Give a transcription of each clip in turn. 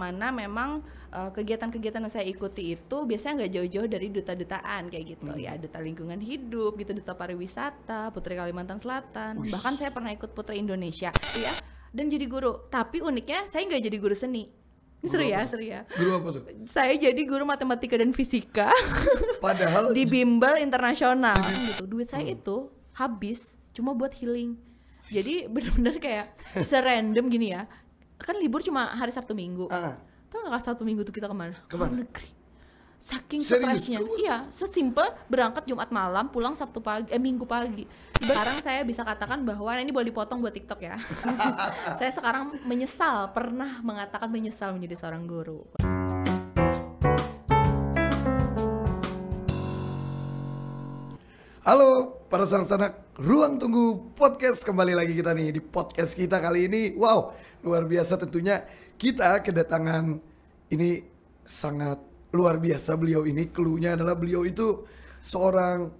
mana memang kegiatan-kegiatan yang saya ikuti itu biasanya nggak jauh-jauh dari duta-dutaan kayak gitu ya, duta lingkungan hidup gitu, duta pariwisata, Putri Kalimantan Selatan. Bahkan saya pernah ikut Putri Indonesia ya, dan jadi guru. Tapi uniknya saya nggak jadi guru seni. Ini seru ya. Guru apa tuh? Saya jadi guru matematika dan fisika. Padahal di bimbel internasional gitu. Duit saya itu habis cuma buat healing. Jadi benar-benar kayak serandom gini ya. Kan libur cuma hari Sabtu Minggu. Tahu nggak Sabtu Minggu tuh kita kemana? Luar negeri. Saking stresnya. Iya, sesimpel berangkat Jumat malam, pulang Minggu pagi. Sekarang saya bisa katakan bahwa ini boleh dipotong buat TikTok ya. Saya sekarang pernah mengatakan menyesal menjadi seorang guru. Halo para sanak-sanak Ruang Tunggu Podcast, kembali lagi kita nih di podcast kita kali ini. Wow, luar biasa tentunya. Kita kedatangan ini sangat luar biasa. Beliau ini clue-nya adalah beliau itu seorang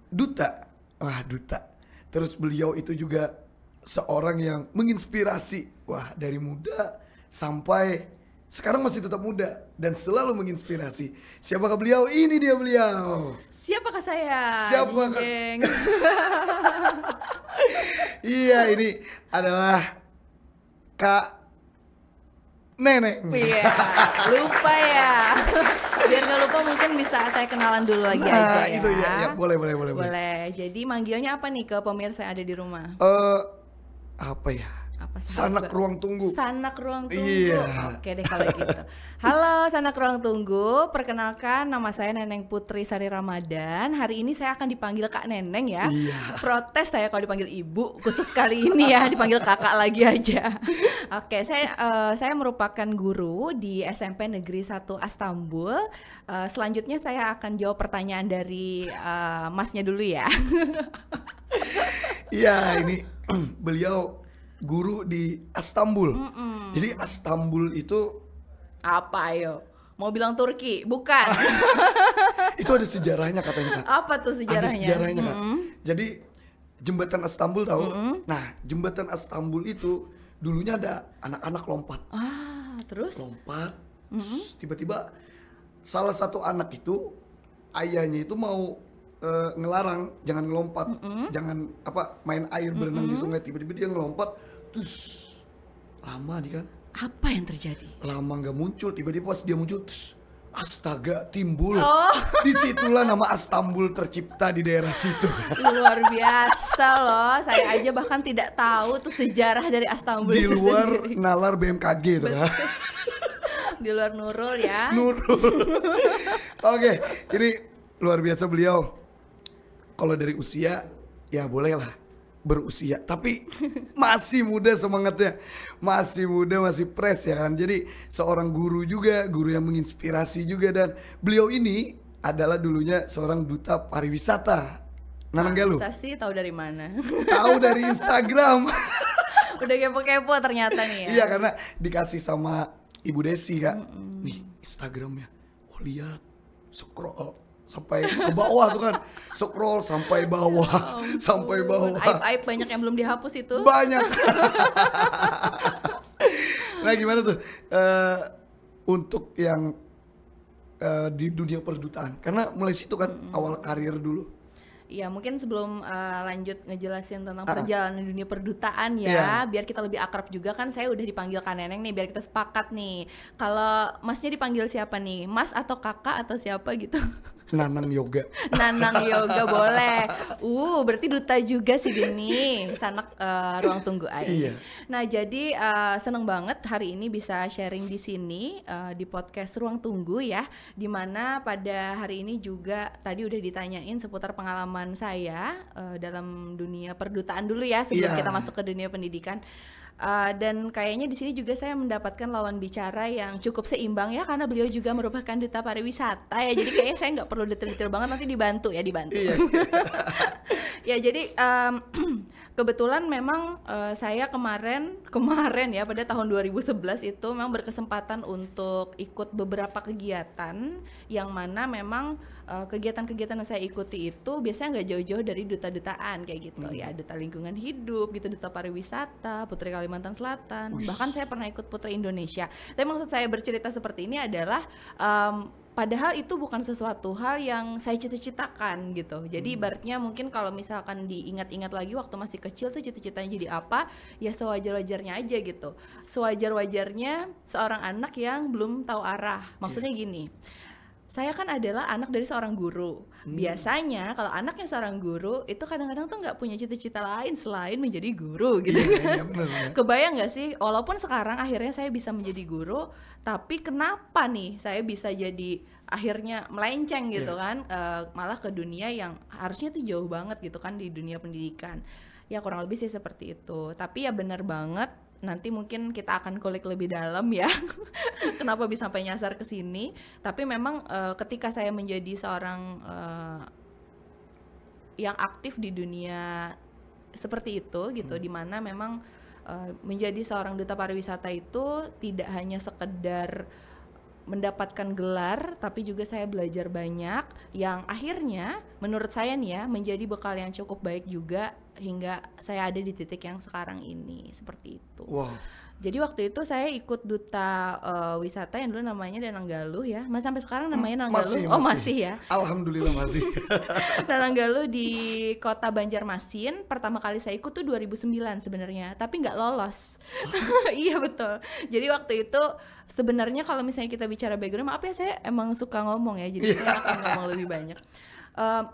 duta. Duta. Terus beliau itu juga seorang yang menginspirasi. Wah, dari muda sampai sekarang masih tetap muda dan selalu menginspirasi. Siapakah beliau? Ini dia beliau. Siapakah saya? Siapakah? Iya, ini adalah Kak Neneng. Iya, lupa ya. Biar gak lupa mungkin bisa saya kenalan dulu lagi aja ya. Itu ya, boleh. Boleh. Jadi manggilnya apa nih ke pemirsa yang ada di rumah? Apa ya? Sanak Ruang Tunggu. Sanak Ruang Tunggu. Iya. Oke deh kalau gitu. Halo Sanak Ruang Tunggu, perkenalkan nama saya Neneng Putri Sari Ramadan. Hari ini saya akan dipanggil Kak Neneng ya. Iya. Protes saya kalau dipanggil ibu, khusus kali ini ya dipanggil kakak lagi aja. Oke, saya merupakan guru di SMP Negeri 1 Astambul. Selanjutnya saya akan jawab pertanyaan dari masnya dulu ya. Iya, ini beliau guru di Astambul. Jadi Astambul itu apa ayo? Mau bilang Turki? Bukan. Itu ada sejarahnya katanya, Kak. Apa tuh sejarahnya? Ada sejarahnya, Kak. Jadi jembatan Astambul tahu? Nah, jembatan Astambul itu dulunya ada anak-anak lompat. Terus? Lompat. Terus tiba-tiba salah satu anak itu ayahnya itu mau ngelarang jangan ngelompat, jangan main air berenang di sungai. Tiba-tiba dia ngelompat, terus lama nih kan. Apa yang terjadi? Lama nggak muncul, tiba-tiba pas dia muncul, terus astaga timbul. Disitulah nama Astambul tercipta di daerah situ. Luar biasa loh, saya aja bahkan tidak tahu tuh sejarah dari Astambul di itu luar sendiri. nalar BMKG itu kan. Di luar Nurul ya. Nurul. Oke, ini luar biasa beliau. Kalau dari usia, ya bolehlah berusia, tapi masih muda semangatnya, masih muda, masih fresh ya kan. Jadi seorang guru juga, guru yang menginspirasi juga, dan beliau ini adalah dulunya seorang duta pariwisata. Nanang Galuh. Masa sih tahu dari mana? Tahu dari Instagram. Udah kepo-kepo ternyata nih ya. Iya, karena dikasih sama Ibu Desi Kak. Nih Instagramnya, lihat, scroll sampai ke bawah tuh kan, scroll sampai bawah, sampai bawah. Aib-aib banyak yang belum dihapus itu. Banyak. Nah gimana tuh untuk yang di dunia perdutaan, karena mulai situ kan awal karir dulu. Iya, mungkin sebelum lanjut ngejelasin tentang perjalanan dunia perdutaan ya, biar kita lebih akrab juga kan. Saya udah dipanggil Kak Neneng nih, biar kita sepakat nih. Kalau masnya dipanggil siapa nih? Mas atau kakak atau siapa gitu? Nanang Yoga. Nanang Yoga boleh. Berarti duta juga sih Dini, Sanak Ruang Tunggu aja. Iya. Nah, jadi seneng banget hari ini bisa sharing di sini di podcast Ruang Tunggu ya. Dimana pada hari ini juga tadi udah ditanyain seputar pengalaman saya dalam dunia perdutaan dulu ya sebelum kita masuk ke dunia pendidikan. Dan kayaknya di sini juga saya mendapatkan lawan bicara yang cukup seimbang ya, karena beliau juga merupakan duta pariwisata ya. Jadi kayaknya saya nggak perlu detail-detail banget, nanti dibantu. Iya. Ya jadi Kebetulan memang saya kemarin ya pada tahun 2011 itu memang berkesempatan untuk ikut beberapa kegiatan yang mana memang kegiatan-kegiatan yang saya ikuti itu biasanya nggak jauh-jauh dari duta-dutaan kayak gitu ya, duta lingkungan hidup gitu, duta pariwisata, Putri Kalimantan Selatan. Bahkan saya pernah ikut Putri Indonesia. Tapi maksud saya bercerita seperti ini adalah padahal itu bukan sesuatu hal yang saya cita-citakan gitu. Jadi ibaratnya mungkin kalau misalkan diingat-ingat lagi waktu masih kecil tuh cita-citanya jadi apa, ya sewajar-wajarnya aja gitu. Sewajar-wajarnya seorang anak yang belum tahu arah. Maksudnya gini, saya kan adalah anak dari seorang guru. Biasanya kalau anaknya seorang guru itu kadang-kadang tuh nggak punya cita-cita lain selain menjadi guru gitu kan. Kebayang nggak sih? Walaupun sekarang akhirnya saya bisa menjadi guru, tapi kenapa nih saya bisa jadi akhirnya melenceng gitu kan, malah ke dunia yang harusnya tuh jauh banget gitu kan di dunia pendidikan. Ya kurang lebih sih seperti itu. Tapi ya benar banget, nanti mungkin kita akan kulik lebih dalam ya kenapa bisa sampai nyasar ke sini. Tapi memang ketika saya menjadi seorang yang aktif di dunia seperti itu gitu, dimana memang menjadi seorang duta pariwisata itu tidak hanya sekedar mendapatkan gelar, tapi juga saya belajar banyak yang akhirnya menurut saya nih ya menjadi bekal yang cukup baik juga hingga saya ada di titik yang sekarang ini, seperti itu. Wow. Jadi waktu itu saya ikut duta wisata yang dulu namanya Danang Galuh ya. Mas sampai sekarang namanya Danang Galuh. Oh masih ya. Alhamdulillah masih. Danang Galuh di Kota Banjarmasin. Pertama kali saya ikut tuh 2009 sebenarnya, tapi nggak lolos. Iya betul. Jadi waktu itu sebenarnya kalau misalnya kita bicara background, maaf ya saya emang suka ngomong ya. Jadi saya akan ngomong lebih banyak.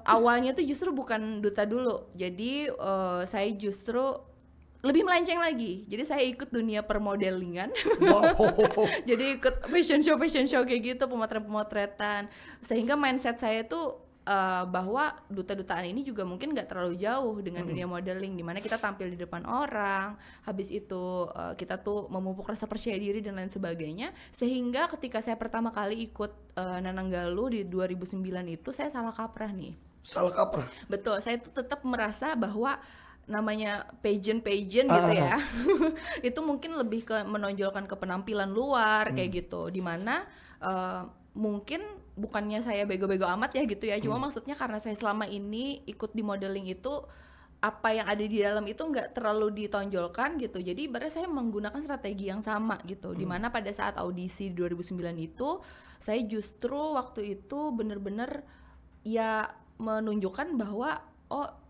Awalnya tuh justru bukan duta dulu. Jadi saya justru lebih melenceng lagi. Jadi saya ikut dunia permodelingan. Wow. Jadi ikut fashion show kayak gitu, pemotretan. Sehingga mindset saya tuh bahwa duta-dutaan ini juga mungkin nggak terlalu jauh dengan dunia modeling, dimana kita tampil di depan orang, habis itu kita tuh memupuk rasa percaya diri dan lain sebagainya. Sehingga ketika saya pertama kali ikut Danang Galuh di 2009 itu saya salah kaprah nih. Salah kaprah? Betul, saya tuh tetap merasa bahwa namanya pageant gitu ya itu mungkin lebih ke menonjolkan ke penampilan luar kayak gitu, dimana mungkin bukannya saya bego-bego amat ya gitu ya, cuma maksudnya karena saya selama ini ikut di modeling itu apa yang ada di dalam itu nggak terlalu ditonjolkan gitu, jadi ibaratnya saya menggunakan strategi yang sama gitu, dimana pada saat audisi 2009 itu saya justru waktu itu bener-bener ya menunjukkan bahwa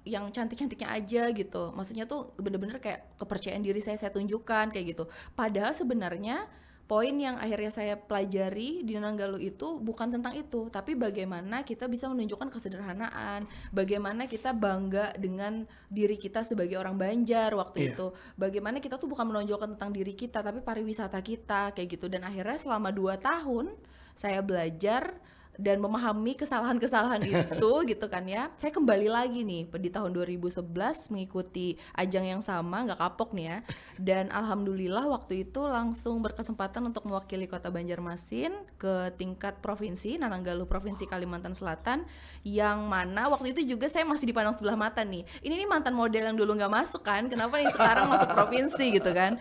yang cantik-cantiknya aja gitu, maksudnya tuh bener-bener kayak kepercayaan diri saya tunjukkan kayak gitu. Padahal sebenarnya poin yang akhirnya saya pelajari di Danang Galuh itu bukan tentang itu, tapi bagaimana kita bisa menunjukkan kesederhanaan, bagaimana kita bangga dengan diri kita sebagai orang Banjar waktu itu, bagaimana kita tuh bukan menonjolkan tentang diri kita tapi pariwisata kita kayak gitu. Dan akhirnya selama 2 tahun saya belajar dan memahami kesalahan-kesalahan itu gitu kan ya. Saya kembali lagi nih di tahun 2011 mengikuti ajang yang sama, nggak kapok nih ya. Dan alhamdulillah waktu itu langsung berkesempatan untuk mewakili Kota Banjarmasin ke tingkat provinsi, Danang Galuh Provinsi Kalimantan Selatan, yang mana waktu itu juga saya masih dipandang sebelah mata nih. Ini nih mantan model yang dulu nggak masuk kan, kenapa nih sekarang masuk provinsi gitu kan.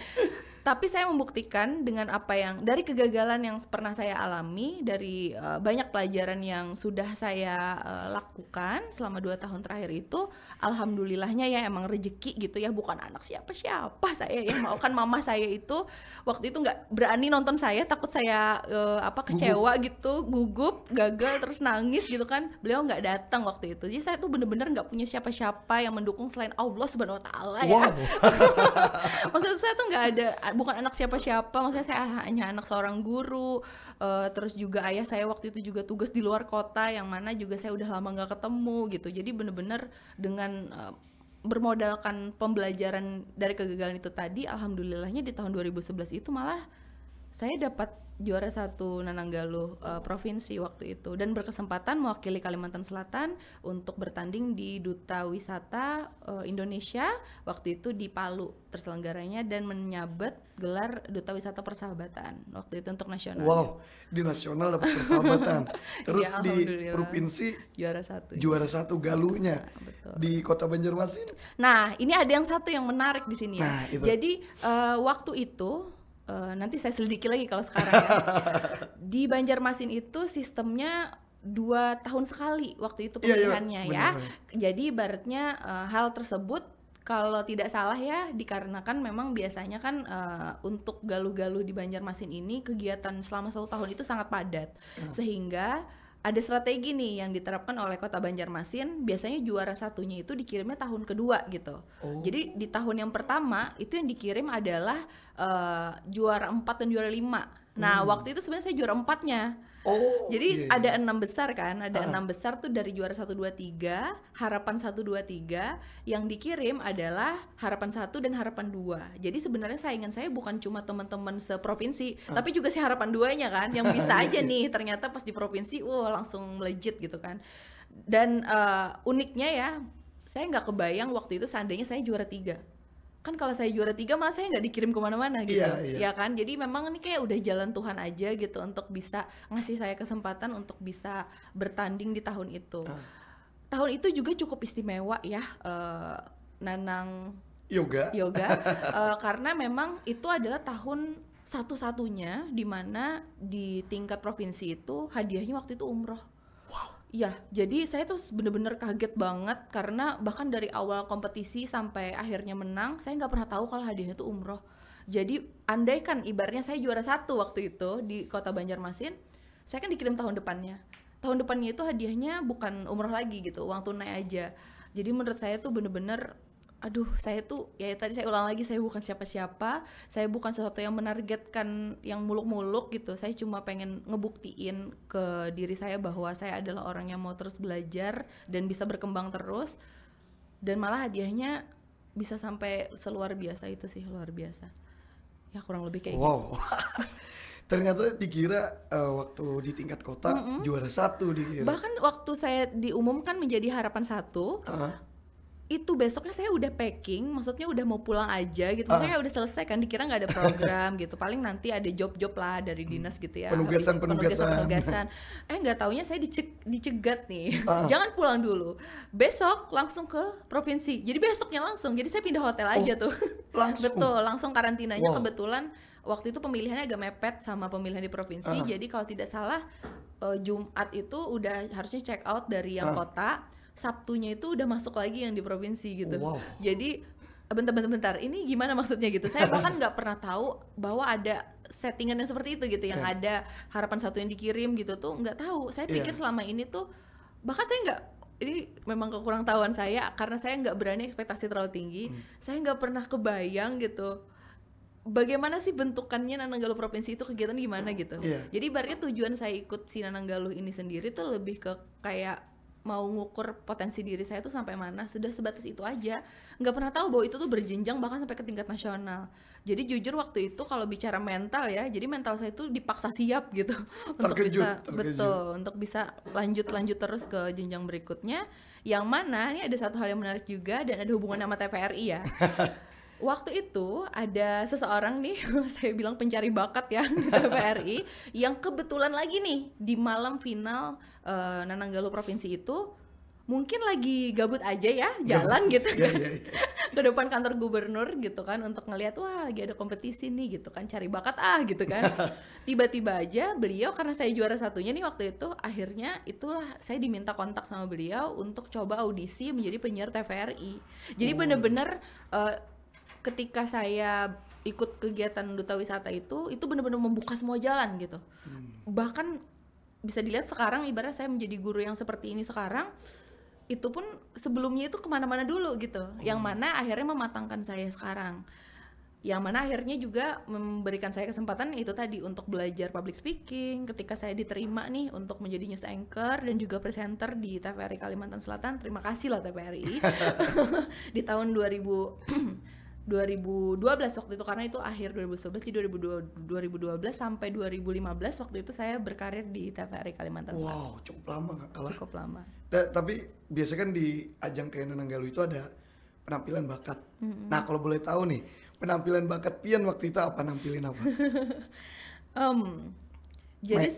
Tapi saya membuktikan dengan apa yang dari kegagalan yang pernah saya alami, dari banyak pelajaran yang sudah saya lakukan selama 2 tahun terakhir itu, alhamdulillahnya ya emang rezeki gitu ya, bukan anak siapa-siapa saya ya, mau kan mama saya itu waktu itu nggak berani nonton saya, takut saya kecewa gitu, gugup, gagal terus nangis gitu kan, beliau nggak datang waktu itu. Jadi saya tuh bener-bener nggak punya siapa-siapa yang mendukung selain Allah Subhanahu Wa Taala ya. Maksud saya tuh nggak ada, bukan anak siapa-siapa, maksudnya saya hanya anak seorang guru, terus juga ayah saya waktu itu juga tugas di luar kota, yang mana juga saya udah lama nggak ketemu gitu. Jadi bener-bener dengan bermodalkan pembelajaran dari kegagalan itu tadi, alhamdulillahnya di tahun 2011 itu malah saya dapat juara 1 Nananggaluh provinsi waktu itu, dan berkesempatan mewakili Kalimantan Selatan untuk bertanding di Duta Wisata Indonesia waktu itu di Palu terselenggaranya, dan menyabet gelar Duta Wisata Persahabatan waktu itu untuk nasional. Wow, di nasional dapat persahabatan. Terus Ya, di provinsi juara 1 galuhnya. betul. Di Kota Banjarmasin. Nah, ini ada yang satu yang menarik di sini ya. Nah, itu. Jadi waktu itu nanti saya selidiki lagi kalau sekarang ya. Di Banjarmasin itu sistemnya 2 tahun sekali waktu itu pemilihannya ya. Jadi ibaratnya hal tersebut kalau tidak salah ya, dikarenakan memang biasanya kan untuk galuh-galuh di Banjarmasin ini kegiatan selama 1 tahun itu sangat padat, sehingga ada strategi nih yang diterapkan oleh Kota Banjarmasin. Biasanya juara 1-nya itu dikirimnya tahun kedua gitu. Jadi di tahun yang pertama itu yang dikirim adalah juara 4 dan juara 5. Nah, waktu itu sebenarnya saya juara 4-nya. Jadi ada 6 besar kan, ada 6 besar tuh dari juara 1, 2, 3, harapan 1, 2, 3, yang dikirim adalah harapan 1 dan harapan 2. Jadi sebenarnya saingan saya bukan cuma teman-teman seprovinsi, tapi juga si harapan 2-nya kan, yang bisa aja nih ternyata pas di provinsi, langsung melejit gitu kan. Dan uniknya ya, saya nggak kebayang waktu itu seandainya saya juara 3. Kan kalau saya juara 3 malah saya nggak dikirim kemana-mana gitu, ya kan. Jadi memang ini kayak udah jalan Tuhan aja gitu untuk bisa ngasih saya kesempatan untuk bisa bertanding di tahun itu. Tahun itu juga cukup istimewa ya, Nanang Yoga karena memang itu adalah tahun satu-satunya di mana di tingkat provinsi itu hadiahnya waktu itu umroh. Iya, jadi saya tuh bener-bener kaget banget karena bahkan dari awal kompetisi sampai akhirnya menang, saya nggak pernah tahu kalau hadiahnya tuh umroh. Jadi andaikan ibaratnya saya juara 1 waktu itu di Kota Banjarmasin, saya kan dikirim tahun depannya. Tahun depannya itu hadiahnya bukan umroh lagi gitu, uang tunai aja. Jadi menurut saya tuh bener-bener, aduh, saya tuh ya tadi saya ulang lagi, saya bukan siapa-siapa, saya bukan sesuatu yang menargetkan yang muluk-muluk gitu. Saya cuma pengen ngebuktiin ke diri saya bahwa saya adalah orang yang mau terus belajar dan bisa berkembang terus, dan malah hadiahnya bisa sampai seluar biasa itu sih, luar biasa ya, kurang lebih kayak gitu. Ternyata dikira waktu di tingkat kota juara 1 dikira. Bahkan waktu saya diumumkan menjadi harapan 1, itu besoknya saya udah packing, maksudnya udah mau pulang aja gitu. Maksudnya udah selesai kan, dikira nggak ada program gitu, paling nanti ada job-job lah dari dinas gitu ya, penugasan. Nggak taunya saya dicegat nih, jangan pulang dulu, besok langsung ke provinsi. Jadi besoknya langsung, jadi saya pindah hotel aja tuh. Betul, langsung karantinanya. Kebetulan waktu itu pemilihannya agak mepet sama pemilihan di provinsi, jadi kalau tidak salah Jumat itu udah harusnya check out dari yang kota, Sabtunya itu udah masuk lagi yang di provinsi gitu. Jadi bentar, ini gimana maksudnya gitu. Saya bahkan nggak pernah tahu bahwa ada settingan yang seperti itu gitu, yang ada harapan 1 yang dikirim gitu tuh nggak tahu. Saya pikir selama ini tuh, bahkan saya nggak, ini memang kekurang tahuan saya karena saya nggak berani ekspektasi terlalu tinggi. Saya nggak pernah kebayang gitu bagaimana sih bentukannya Nananggaluh provinsi itu, kegiatan gimana gitu. Jadi ibaratnya tujuan saya ikut si Nananggaluh ini sendiri tuh lebih ke kayak mau ngukur potensi diri saya tuh sampai mana, sudah sebatas itu aja. Nggak pernah tahu bahwa itu tuh berjenjang bahkan sampai ke tingkat nasional. Jadi jujur waktu itu kalau bicara mental ya, jadi mental saya tuh dipaksa siap gitu untuk bisa betul, untuk bisa lanjut terus ke jenjang berikutnya. Yang mana ini ada satu hal yang menarik juga dan ada hubungan sama TVRI ya. Waktu itu ada seseorang nih, saya bilang pencari bakat ya di TVRI, yang kebetulan lagi nih di malam final Nananggaluh provinsi itu mungkin lagi gabut aja ya, jalan gitu kan ke depan kantor gubernur gitu kan untuk ngelihat, wah lagi ada kompetisi nih gitu kan, cari bakat gitu kan. Tiba-tiba aja beliau, karena saya juara 1-nya nih waktu itu, akhirnya itulah saya diminta kontak sama beliau untuk coba audisi menjadi penyiar TVRI. Jadi bener-bener ketika saya ikut kegiatan Duta Wisata itu benar-benar membuka semua jalan gitu. Bahkan bisa dilihat sekarang ibaratnya saya menjadi guru yang seperti ini sekarang, itu pun sebelumnya itu kemana-mana dulu gitu. Yang mana akhirnya mematangkan saya sekarang. Yang mana akhirnya juga memberikan saya kesempatan itu tadi untuk belajar public speaking ketika saya diterima nih untuk menjadi news anchor dan juga presenter di TVRI Kalimantan Selatan. Terima kasih loh TVRI. Di tahun 2000 2012 waktu itu, karena itu akhir 2011, jadi 2012 sampai 2015 waktu itu saya berkarir di TVRI Kalimantan Selatan. Wow, cukup lama nggak kalah. Cukup lama. Tapi biasanya kan di ajang kayak Nananggalu itu ada penampilan bakat. Nah kalau boleh tahu nih, penampilan bakat Pian waktu itu apa, nampilin apa? Jadi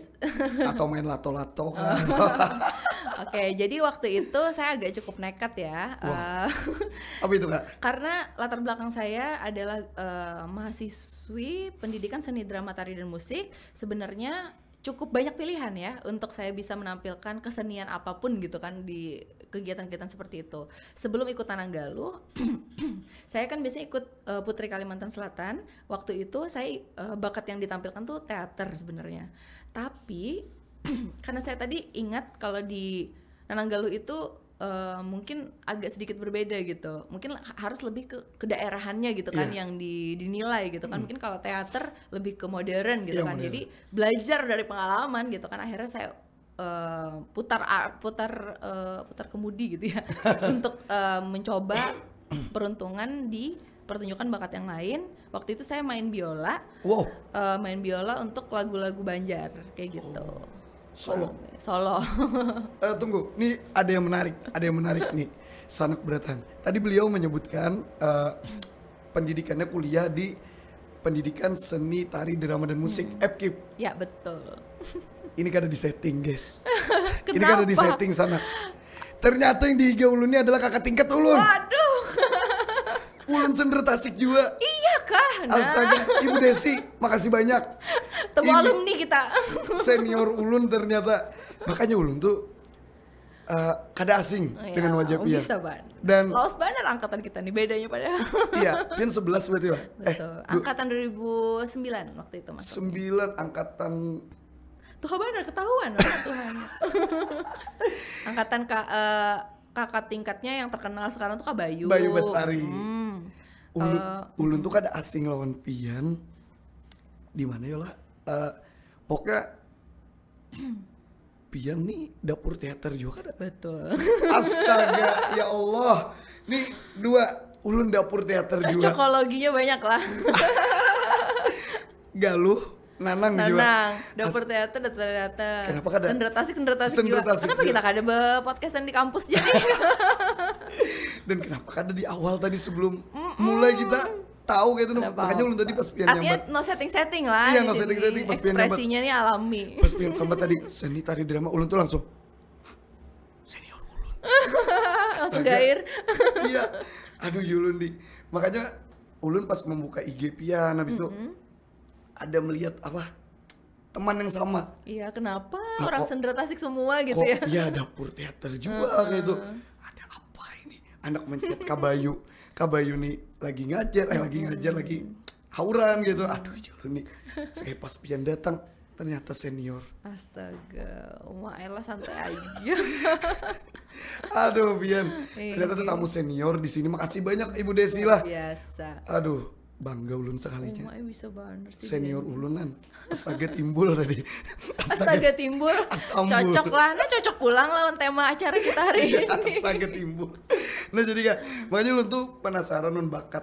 atau main lato-lato kan? Oke, jadi waktu itu saya agak cukup nekat ya. Apa itu Kak? Karena latar belakang saya adalah mahasiswi pendidikan seni drama tari dan musik. Sebenarnya cukup banyak pilihan ya untuk saya bisa menampilkan kesenian apapun gitu kan di kegiatan-kegiatan seperti itu. Sebelum ikut Nananggalu, saya kan biasanya ikut Putri Kalimantan Selatan. Waktu itu saya bakat yang ditampilkan tuh teater sebenarnya. Tapi karena saya tadi ingat kalau di Nananggalu itu mungkin agak sedikit berbeda gitu, mungkin harus lebih ke daerahannya gitu kan, yang dinilai gitu kan. Mungkin kalau teater lebih ke modern gitu kan, modern. Jadi belajar dari pengalaman gitu kan, akhirnya saya putar kemudi gitu ya untuk mencoba peruntungan di pertunjukan bakat yang lain. Waktu itu saya main biola, main biola untuk lagu-lagu Banjar kayak gitu. Solo. Tunggu, nih ada yang menarik nih, Sanak Beratan. Tadi beliau menyebutkan pendidikannya kuliah di Pendidikan Seni Tari Drama dan Musik FKIP. Ya betul. Ini kan ada di setting guys. Ini kan ada di setting Sanak. Ternyata yang di IG Ulun ini adalah kakak tingkat Ulun. Waduh. Ulun Sendra Tasik juga. Iya kah? Nah. Astaga, Ibu Desi, makasih banyak. Temu alumni kita. Senior Ulun ternyata. Makanya Ulun tuh kada asing dengan wajah Pian. Bisa Ban. Dan Laos Banner angkatan kita nih, bedanya padahal. Iya, Pian 11 berarti lah. Betul. Angkatan 2009 waktu itu Mas. 9 angkatan. Tuh Banner ketahuan Tuhan. Angkatan kakak tingkatnya yang terkenal sekarang tuh Kak Bayu. Bayu Bestari. Ulun tuh kada asing lawan Pian. Di mana ya lah? Pokoknya Pian nih dapur teater juga kan? Betul. Astaga, ya Allah. Nih dua Ulun dapur teater juga. Cocokologinya banyak lah. Galuh, Nanang juga. Dapur teater. Kenapa kada? Sendra Tasik juga. Kenapa kita kada podcastan di kampus jadi? Dan kenapa kada di awal tadi sebelum mulai kita tahu gitu, makanya Ulun tadi pas Pian nyambat. Artinya no setting lah. Iya, no setting pas Pian nyambat. Ekspresinya nih alami. Pas Pian sambat tadi seni tari drama, Ulun tuh langsung senior Ulun. Langsung gair. Iya. Aduh Ulun nih. Makanya Ulun pas membuka IG Pian habis itu ada melihat apa? Teman yang sama. Iya, kenapa orang Sendra Tasik semua gitu ya? Iya, dapur teater juga kayak itu. Ada apa ini? Anak mencet Kabayu. Kabayu nih lagi ngajar, lagi hauran gitu. Aduh, Ulun nih. Saya pas Pian datang ternyata senior. Astaga, Maela santai aja. Aduh, Pian. Ternyata tamu senior di sini. Makasih banyak Ibu Desi lah. Biasa. Aduh, bangga Ulun sekalinya. Bisa banget sih. Senior Ulunan. Astaga timbul tadi. Astaga timbul. Cocok lah. Nah, cocok pulang lawan tema acara kita hari ini. Astaga timbul. Nah, jadi Kak, makanya Ulun tuh penasaran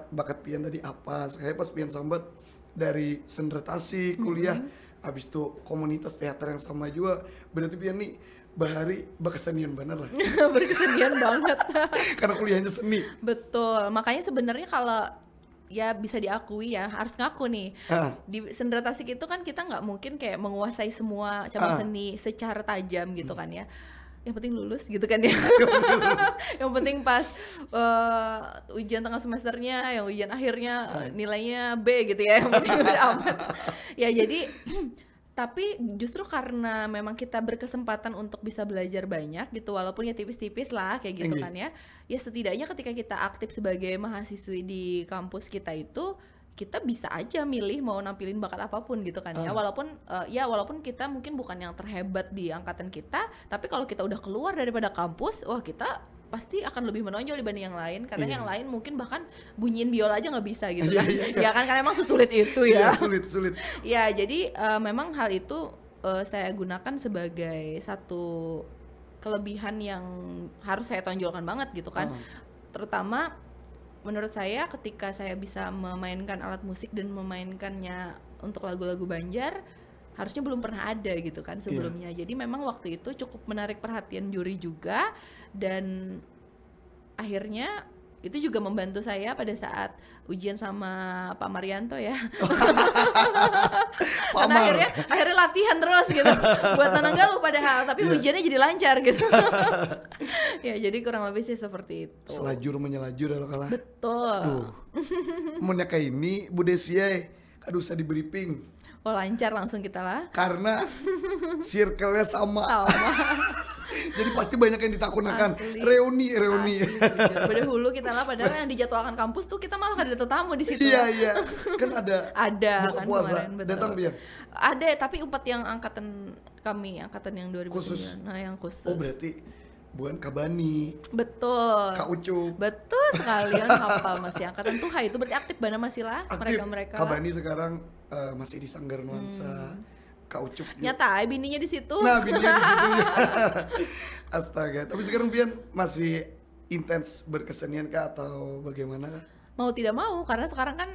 bakat Pian tadi apa. Saya pas Pian sambat dari Sendra Tasik kuliah, habis itu komunitas teater yang sama juga. Berarti Pian nih bahari berkesenian bener lah. Berkesenian banget. Karena kuliahnya seni. Betul. Makanya sebenarnya kalau ya bisa diakui ya, harus ngaku nih. Di Sendra Tasik itu kan kita nggak mungkin kayak menguasai semua cabang seni secara tajam gitu kan ya. Yang penting lulus gitu kan ya. Yang penting pas ujian tengah semesternya, yang ujian akhirnya nilainya B gitu ya. Yang penting udah aman. Ya jadi tapi justru karena memang kita berkesempatan untuk bisa belajar banyak gitu, walaupun ya tipis-tipis lah kayak gitu kan ya. Ya setidaknya ketika kita aktif sebagai mahasiswi di kampus kita itu, kita bisa aja milih mau nampilin bakat apapun gitu kan ya. Walaupun kita mungkin bukan yang terhebat di angkatan kita, tapi kalau kita udah keluar daripada kampus, wah kita pasti akan lebih menonjol dibanding yang lain, karena yang lain mungkin bahkan bunyiin biola aja nggak bisa gitu kan. Ya kan, karena emang sesulit itu ya. Sulit. Ya jadi memang hal itu saya gunakan sebagai satu kelebihan yang harus saya tonjolkan banget gitu kan. Terutama menurut saya ketika saya bisa memainkan alat musik dan memainkannya untuk lagu-lagu Banjar, harusnya belum pernah ada gitu kan sebelumnya. Jadi memang waktu itu cukup menarik perhatian juri juga, dan akhirnya itu juga membantu saya pada saat ujian sama Pak Marianto ya. Karena akhirnya latihan terus gitu buat Nananggalu padahal, tapi ujiannya jadi lancar gitu. Ya jadi kurang lebih sih seperti itu. Selajur menyelajur kalau kalah. Betul. Mennya kayak ini Bu Desi aduh saya di briefing. Oh lancar langsung kita lah. Karena circle-nya sama. Jadi pasti banyak yang ditakut-nakan. Reuni. Pada hulu kita lah, padahal yang dijadwalkan kampus tuh kita malah ada tamu di situ. Iya. Kan ada kan puasa. Kemarin, betul. Datang biar. Ada, tapi UPAD yang angkatan yang 2009. Khusus. Nah, yang khusus. Oh, berarti bukan Kabani. Betul. Kak Ucup. Betul sekali, hafal masih angkatan tuh itu berarti aktif banget masih lah mereka. Kabani sekarang masih di Sanggar Nuansa. Kak Ucup juga. Nyata bininya di situ. Nah, bininya di situ. Astaga, tapi sekarang Pian masih intens berkesenian kah atau bagaimana kah? Mau tidak mau, karena sekarang kan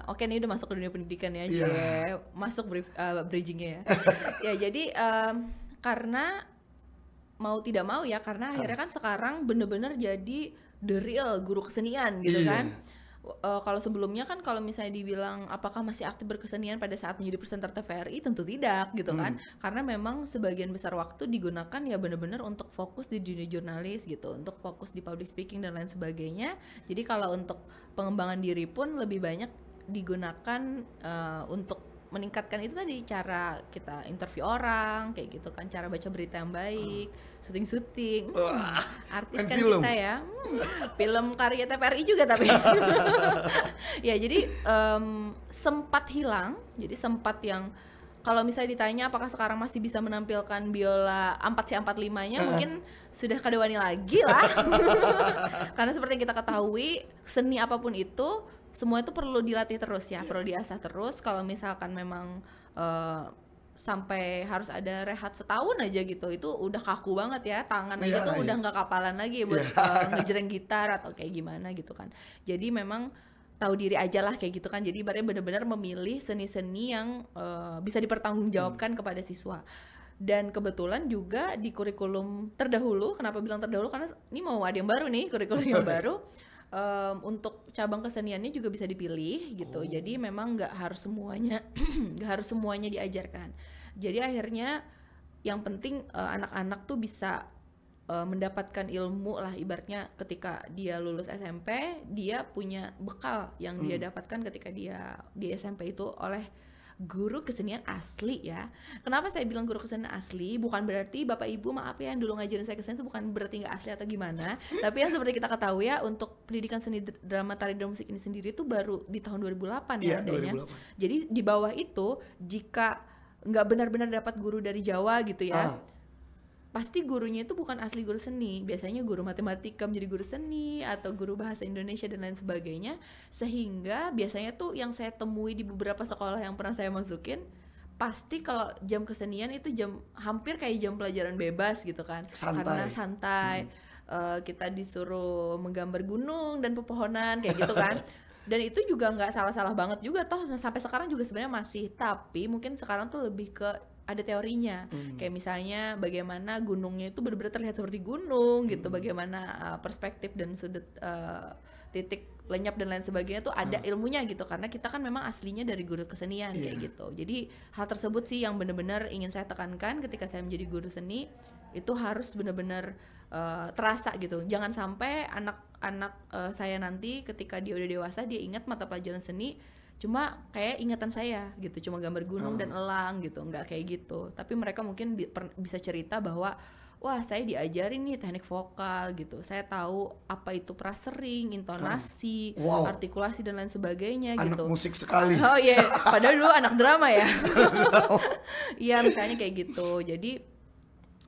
oke nih udah masuk ke dunia pendidikan ya, jadi masuk bridgingnya ya. Ya jadi karena mau tidak mau ya, karena akhirnya kan sekarang bener-bener jadi the real guru kesenian gitu kan. Kalau sebelumnya kan kalau misalnya dibilang apakah masih aktif berkesenian pada saat menjadi presenter TVRI, tentu tidak gitu kan, karena memang sebagian besar waktu digunakan ya benar-benar untuk fokus di dunia jurnalis gitu, untuk fokus di public speaking dan lain sebagainya. Jadi kalau untuk pengembangan diri pun lebih banyak digunakan untuk meningkatkan itu tadi, cara kita interview orang kayak gitu kan, cara baca berita yang baik, syuting artis kan film. Kita ya film karya TVRI juga tapi ya jadi sempat hilang, jadi sempat yang kalau misalnya ditanya apakah sekarang masih bisa menampilkan biola 4C45-nya mungkin sudah kadewani lagi lah. Karena seperti yang kita ketahui, seni apapun itu semua itu perlu dilatih terus ya, perlu diasah terus. Kalau misalkan memang sampai harus ada rehat setahun aja gitu, itu udah kaku banget ya, tangan aja tuh udah nggak kapalan lagi buat ngejreng gitar atau kayak gimana gitu kan. Jadi memang tahu diri aja lah kayak gitu kan. Jadi ibaratnya benar-benar memilih seni-seni yang bisa dipertanggungjawabkan kepada siswa. Dan kebetulan juga di kurikulum terdahulu, kenapa bilang terdahulu, karena ini mau ada yang baru nih, kurikulum yang baru. Untuk cabang keseniannya juga bisa dipilih gitu. Jadi memang nggak harus semuanya diajarkan. Jadi akhirnya yang penting anak-anak tuh bisa mendapatkan ilmu lah, ibaratnya ketika dia lulus SMP dia punya bekal yang dia dapatkan ketika dia di SMP itu oleh guru kesenian asli ya. Kenapa saya bilang guru kesenian asli? Bukan berarti Bapak Ibu maaf ya yang dulu ngajarin saya kesenian itu bukan berarti nggak asli atau gimana. Tapi yang seperti kita ketahui ya, untuk pendidikan seni drama tari dan musik ini sendiri itu baru di tahun 2008 ya adanya. 2008. Jadi di bawah itu jika nggak benar-benar dapat guru dari Jawa gitu ya, pasti gurunya itu bukan asli guru seni, biasanya guru matematika menjadi guru seni atau guru bahasa Indonesia dan lain sebagainya. Sehingga biasanya tuh yang saya temui di beberapa sekolah yang pernah saya masukin, pasti kalau jam kesenian itu hampir kayak jam pelajaran bebas gitu kan, karena santai. Kita disuruh menggambar gunung dan pepohonan kayak gitu kan. Dan itu juga nggak salah-salah banget juga, toh sampai sekarang juga sebenarnya masih, tapi mungkin sekarang tuh lebih ke ada teorinya, kayak misalnya bagaimana gunungnya itu benar-benar terlihat seperti gunung gitu, bagaimana perspektif dan sudut titik lenyap dan lain sebagainya tuh ada ilmunya gitu, karena kita kan memang aslinya dari guru kesenian kayak gitu. Jadi hal tersebut sih yang benar-benar ingin saya tekankan ketika saya menjadi guru seni, itu harus benar-benar terasa gitu. Jangan sampai anak-anak saya nanti ketika dia udah dewasa dia ingat mata pelajaran seni cuma kayak ingatan saya gitu, cuma gambar gunung dan elang gitu, nggak kayak gitu. Tapi mereka mungkin bisa cerita bahwa wah saya diajarin nih teknik vokal gitu, saya tahu apa itu prasering, intonasi, artikulasi dan lain sebagainya anak gitu. Anak musik sekali. Oh iya, padahal dulu anak drama ya. Iya misalnya kayak gitu. Jadi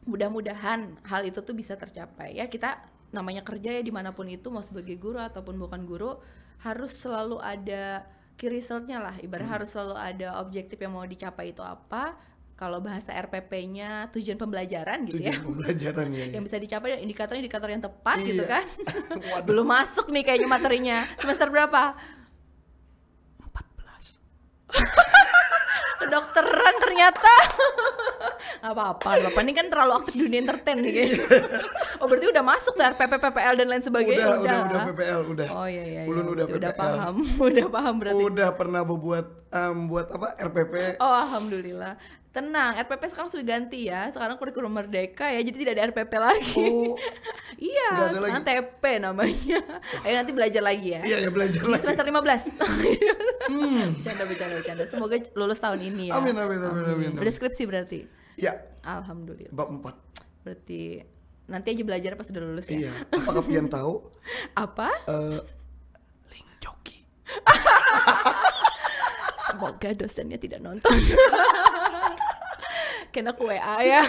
mudah-mudahan hal itu tuh bisa tercapai ya. Kita namanya kerja ya dimanapun itu, mau sebagai guru ataupun bukan guru, harus selalu ada key resultnya lah, ibarat harus selalu ada objektif yang mau dicapai itu apa. kalau bahasa RPP-nya tujuan pembelajaran gitu tujuan ya. Pembelajaran ya. Yang bisa dicapai indikator-indikator yang tepat gitu Iya. kan. Belum masuk nih kayaknya materinya. Semester berapa? 14. Kedokteran ternyata. Gak apa-apa, Bapak ini kan terlalu aktif dunia entertain nih kayaknya. Oh berarti udah masuk tuh RPP, PPL dan lain sebagainya. Udah PPL udah. Oh iya. Ulun udah PPL. Udah paham berarti. Udah pernah membuat buat apa RPP. Oh alhamdulillah. Tenang, RPP sekarang sudah ganti ya. Sekarang kurikulum merdeka ya, jadi tidak ada RPP lagi. Oh. Iya, sekarang TP namanya. Ayo nanti belajar lagi ya. Iya, belajar di lagi. semester 15. Bercanda. Semoga lulus tahun ini ya. Amin. Udah skripsi berarti? Ya. Alhamdulillah. Bab 4. Berarti nanti aja belajar pas sudah lulus ya. Iya. Apakah pian tahu? Apa? Link joki. Semoga dosennya tidak nonton. Kena aku WA ya.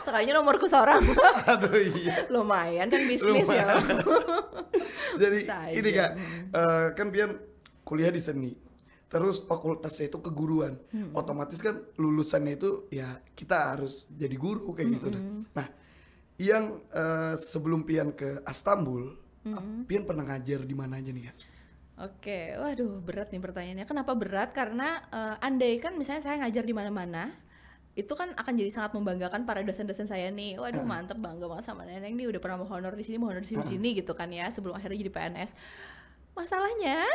Sekalinya nomorku seorang. Aduh iya. Lumayan kan bisnis ya. Jadi Bisa ini aja. Kak, kan pian kuliah di seni. Terus fakultasnya itu keguruan. Otomatis kan lulusannya itu ya kita harus jadi guru kayak gitu. Nah, yang sebelum pian ke Istanbul, pian pernah ngajar di mana aja nih Kak? Oke, waduh berat nih pertanyaannya. Kenapa berat? Karena andai kan misalnya saya ngajar di mana-mana, itu kan akan jadi sangat membanggakan para dosen-dosen saya nih. Waduh mantep, bangga banget sama Neneng nih udah pernah mau honor di sini gitu kan ya, sebelum akhirnya jadi PNS. Masalahnya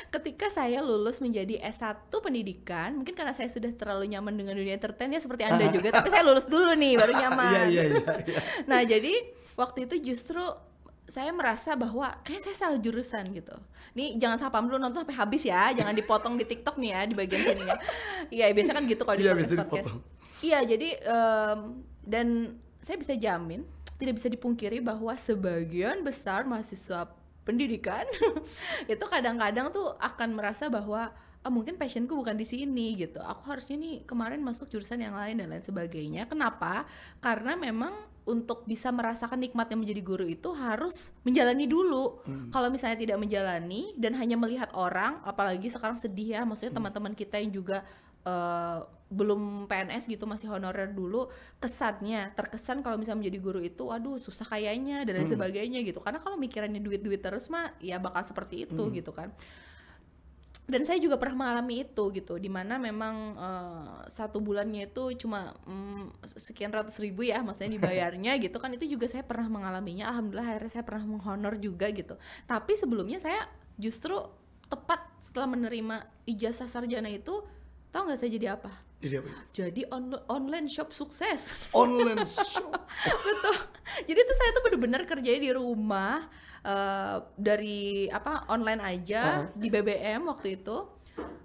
ketika saya lulus menjadi S1 pendidikan, mungkin karena saya sudah terlalu nyaman dengan dunia entertain ya seperti Anda juga, tapi saya lulus dulu nih baru nyaman. Iya. Nah, jadi waktu itu justru saya merasa bahwa kayak saya salah jurusan gitu. Nih jangan sapam dulu, nonton sampai habis ya, jangan dipotong di TikTok nih ya di bagian sini ya. Iya, biasanya kan gitu kalau di podcast. Iya, jadi dan saya bisa jamin, tidak bisa dipungkiri bahwa sebagian besar mahasiswa pendidikan itu kadang-kadang tuh akan merasa bahwa mungkin passionku bukan di sini gitu. Aku harusnya nih kemarin masuk jurusan yang lain dan lain sebagainya. Kenapa? Karena memang untuk bisa merasakan nikmatnya menjadi guru itu harus menjalani dulu. Kalau misalnya tidak menjalani dan hanya melihat orang, apalagi sekarang sedih ya, maksudnya teman-teman kita yang juga belum PNS gitu, masih honorer dulu, terkesan kalau misalnya menjadi guru itu waduh susah kayaknya dan lain sebagainya gitu. Karena kalau mikirannya duit-duit terus mah ya bakal seperti itu gitu kan. Dan saya juga pernah mengalami itu gitu, dimana memang 1 bulannya itu cuma sekian ratus ribu ya, maksudnya dibayarnya gitu kan. Itu juga saya pernah mengalaminya. Alhamdulillah akhirnya saya pernah menghonor juga gitu. Tapi sebelumnya saya justru tepat setelah menerima ijazah sarjana itu, tahu nggak saya jadi apa? Jadi apa? Jadi online shop sukses. Online shop. Betul. Jadi tuh saya tuh benar-benar kerjanya di rumah, dari online aja di BBM waktu itu.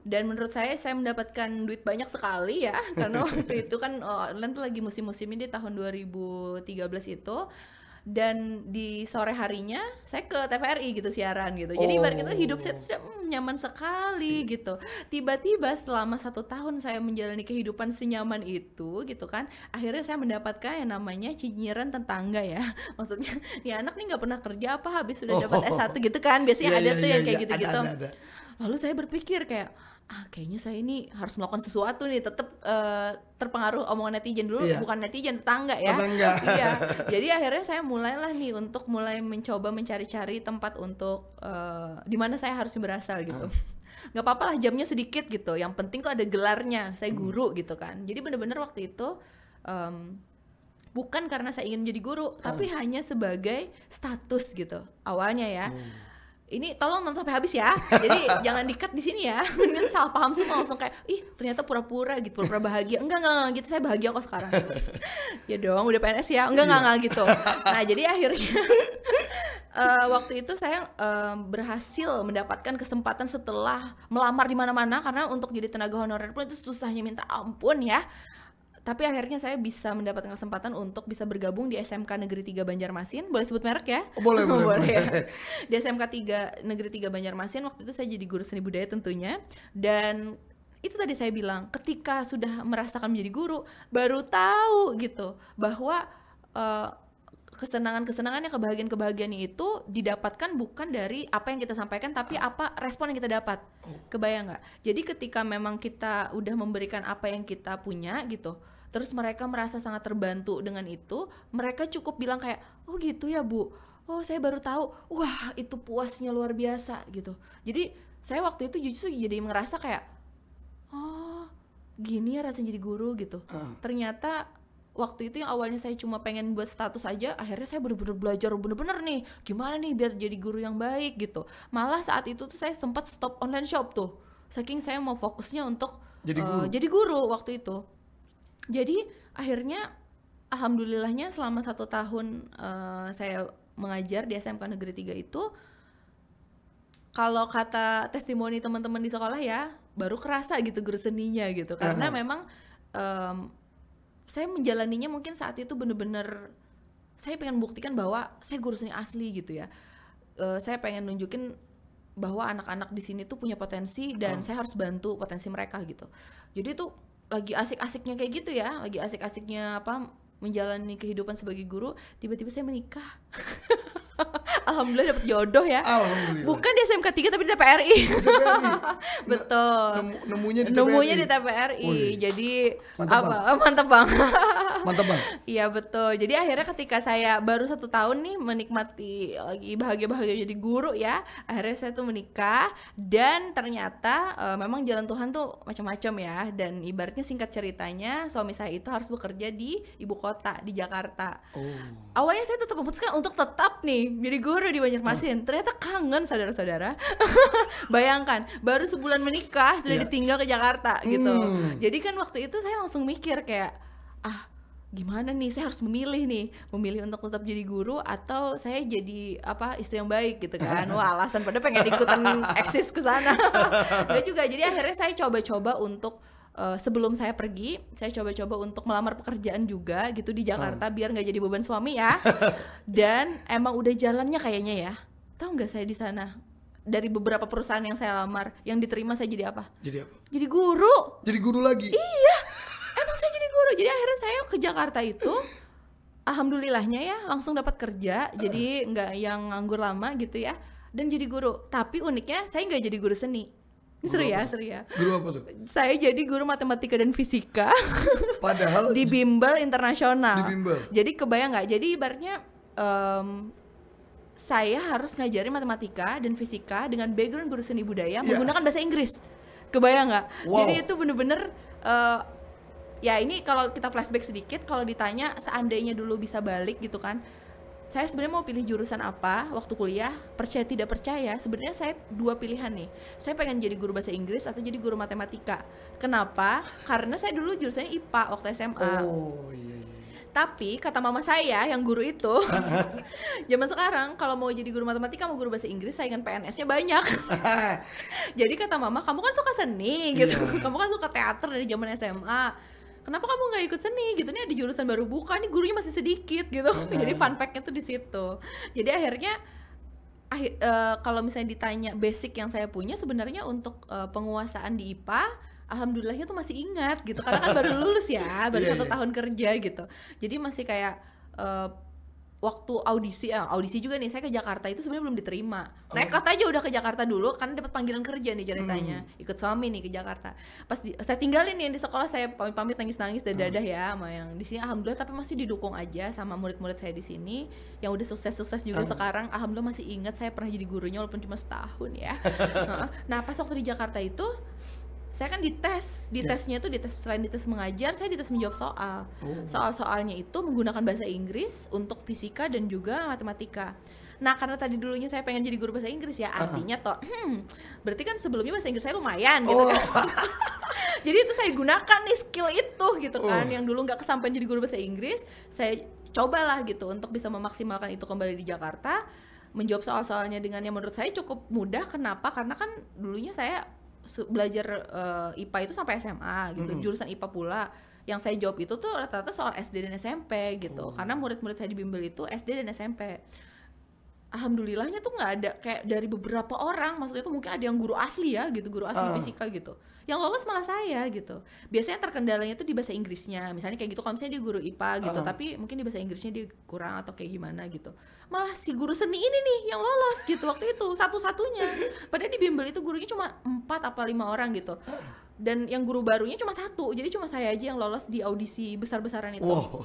Dan menurut saya mendapatkan duit banyak sekali ya, karena waktu itu kan online tuh lagi musim-musimnya di tahun 2013 itu. Dan di sore harinya saya ke TVRI gitu siaran gitu. Jadi ibarat kita hidup saya nyaman sekali gitu. Tiba-tiba selama 1 tahun saya menjalani kehidupan senyaman itu gitu kan, akhirnya saya mendapatkan yang namanya cinyiran tetangga ya. Maksudnya nih anak nih nggak pernah kerja apa habis sudah dapat S1 gitu kan. Biasanya ada tuh yang kayak gitu-gitu. Ada. Lalu saya berpikir kayak kayaknya saya ini harus melakukan sesuatu nih, tetap terpengaruh omongan netizen dulu, bukan netizen, tetangga ya. Iya. Jadi akhirnya saya mulailah nih untuk mulai mencoba mencari-cari tempat untuk di mana saya harus berasal gitu. Nggak apa-apa lah jamnya sedikit gitu, yang penting tuh ada gelarnya, saya guru gitu kan. Jadi benar-benar waktu itu bukan karena saya ingin menjadi guru, tapi hanya sebagai status gitu awalnya ya. Ini tolong nonton sampai habis ya. Jadi jangan di-cut di sini ya. Mendingan salah paham semua langsung kayak ternyata pura-pura gitu, pura-pura bahagia. Enggak gitu, saya bahagia kok sekarang. Ya dong, udah PNS ya. Enggak gitu. Nah, jadi akhirnya waktu itu saya berhasil mendapatkan kesempatan setelah melamar di mana-mana, karena untuk jadi tenaga honorer pun itu susahnya minta ampun ya. Tapi akhirnya saya bisa mendapatkan kesempatan untuk bisa bergabung di SMK Negeri 3 Banjarmasin. Boleh sebut merek ya? Boleh. Ya. Di SMK Negeri 3 Banjarmasin waktu itu saya jadi guru seni budaya tentunya. Dan itu tadi saya bilang, ketika sudah merasakan menjadi guru, baru tahu gitu bahwa kesenangan-kesenangan, kebahagiaan-kebahagiaan itu didapatkan bukan dari apa yang kita sampaikan, tapi apa respon yang kita dapat. Kebayang nggak? Jadi ketika memang kita udah memberikan apa yang kita punya gitu, terus mereka merasa sangat terbantu dengan itu, mereka cukup bilang kayak, oh gitu ya Bu, oh saya baru tahu, wah itu puasnya luar biasa gitu. Jadi saya waktu itu justru jadi ngerasa kayak, oh gini ya rasanya jadi guru gitu. Ternyata waktu itu yang awalnya saya cuma pengen buat status aja, akhirnya saya bener-bener belajar bener-bener nih gimana nih biar jadi guru yang baik gitu. Malah saat itu tuh saya sempat stop online shop tuh, saking saya mau fokusnya untuk jadi guru waktu itu. Jadi akhirnya alhamdulillahnya selama 1 tahun saya mengajar di SMK Negeri 3 itu, kalau kata testimoni teman-teman di sekolah ya, baru kerasa gitu guru seninya gitu. Karena memang saya menjalaninya mungkin saat itu bener-bener saya pengen buktikan bahwa saya guru seni asli gitu ya. Saya pengen nunjukin bahwa anak-anak di sini tuh punya potensi dan saya harus bantu potensi mereka gitu. Jadi tuh lagi asik-asiknya kayak gitu ya, lagi asik-asiknya menjalani kehidupan sebagai guru, tiba-tiba saya menikah. Alhamdulillah dapet jodoh ya. Alhamdulillah. Bukan di SMK 3 tapi di TPRI. Betul. Nemunya di TPRI. Jadi mantap bang. Mantap bang. Iya betul. Jadi akhirnya ketika saya baru 1 tahun nih menikmati lagi bahagia-bahagia jadi guru ya, akhirnya saya tuh menikah dan ternyata memang jalan Tuhan tuh macam-macam ya. Dan ibaratnya singkat ceritanya suami saya itu harus bekerja di ibu kota di Jakarta. Awalnya saya tetap memutuskan untuk tetap nih jadi guru di Banjarmasin. Ternyata kangen saudara-saudara. Bayangkan baru sebulan menikah sudah ditinggal ke Jakarta gitu. Jadi kan waktu itu saya langsung mikir kayak gimana nih, saya harus memilih untuk tetap jadi guru atau saya jadi istri yang baik gitu kan. Wah, alasan pada pengen ikutan eksis ke sana. Enggak juga. Jadi akhirnya saya coba-coba untuk sebelum saya pergi, saya coba-coba untuk melamar pekerjaan juga gitu di Jakarta biar nggak jadi beban suami ya. Dan emang udah jalannya kayaknya ya. Tahu nggak saya di sana dari beberapa perusahaan yang saya lamar, yang diterima saya jadi apa? Jadi apa? Jadi guru. Jadi guru lagi? Iya. Emang saya jadi guru. Jadi akhirnya saya ke Jakarta itu, alhamdulillahnya ya langsung dapat kerja. Jadi nggak yang nganggur lama gitu ya. Dan jadi guru. Tapi uniknya saya nggak jadi guru seni. Seru ya. Guru apa tuh? Saya jadi guru matematika dan fisika. Padahal di bimbel internasional. Di bimbel. Jadi kebayang nggak? Jadi ibaratnya saya harus ngajarin matematika dan fisika dengan background guru seni budaya menggunakan bahasa Inggris. Kebayang nggak? Wow. Jadi itu bener-bener ya ini kalau kita flashback sedikit, kalau ditanya seandainya dulu bisa balik gitu kan, saya sebenarnya mau pilih jurusan apa waktu kuliah, percaya tidak percaya, sebenarnya saya 2 pilihan nih. Saya pengen jadi guru bahasa Inggris atau jadi guru matematika. Kenapa? Karena saya dulu jurusannya IPA waktu SMA. Oh iya. Tapi kata mama saya yang guru itu, zaman sekarang kalau mau jadi guru matematika mau guru bahasa Inggris saingan PNS-nya banyak. Jadi kata mama, kamu kan suka seni gitu, kamu kan suka teater dari zaman SMA. Kenapa kamu nggak ikut seni gitu? Ini ada jurusan baru buka, nih gurunya masih sedikit gitu. Jadi fun fact-nya tuh di situ. Jadi akhirnya kalau misalnya ditanya basic yang saya punya sebenarnya untuk penguasaan di IPA, alhamdulillahnya tuh masih ingat gitu. Karena kan baru lulus ya, baru 1 tahun kerja gitu. Jadi masih kayak waktu audisi juga nih, saya ke Jakarta itu sebenarnya belum diterima. Nekat aja udah ke Jakarta dulu karena dapat panggilan kerja nih ceritanya. Ikut suami nih ke Jakarta. Pas saya tinggalin nih di sekolah, saya pamit nangis-nangis dadah ya sama yang di sini. Alhamdulillah tapi masih didukung aja sama murid-murid saya di sini yang udah sukses-sukses juga sekarang. Alhamdulillah masih ingat saya pernah jadi gurunya walaupun cuma setahun ya. Nah, pas waktu di Jakarta itu saya kan tesnya itu selain dites mengajar, saya dites menjawab soal. Soal-soalnya itu menggunakan bahasa Inggris untuk fisika dan juga matematika. Nah, karena tadi dulunya saya pengen jadi guru bahasa Inggris ya, artinya berarti kan sebelumnya bahasa Inggris saya lumayan gitu kan. Jadi itu saya gunakan nih skill itu gitu kan, yang dulu nggak kesampaian jadi guru bahasa Inggris, saya cobalah gitu untuk bisa memaksimalkan itu kembali di Jakarta, menjawab soal-soalnya dengan yang menurut saya cukup mudah. Kenapa? Karena kan dulunya saya belajar IPA itu sampai SMA gitu, jurusan IPA pula. Yang saya jawab itu tuh rata-rata soal SD dan SMP gitu, karena murid-murid saya di bimbel itu SD dan SMP. alhamdulillahnya tuh nggak ada kayak dari beberapa orang, maksudnya tuh mungkin ada yang guru asli ya gitu, guru asli fisika gitu, yang lolos malah saya gitu. Biasanya terkendalanya tuh di bahasa Inggrisnya, misalnya kayak gitu, kalau misalnya dia guru IPA gitu, tapi mungkin di bahasa Inggrisnya dia kurang atau kayak gimana gitu. Malah si guru seni ini nih yang lolos gitu waktu itu, satu-satunya. Padahal di bimbel itu gurunya cuma 4 apa 5 orang gitu. Dan yang guru barunya cuma 1, jadi cuma saya aja yang lolos di audisi besar-besaran itu. Wow.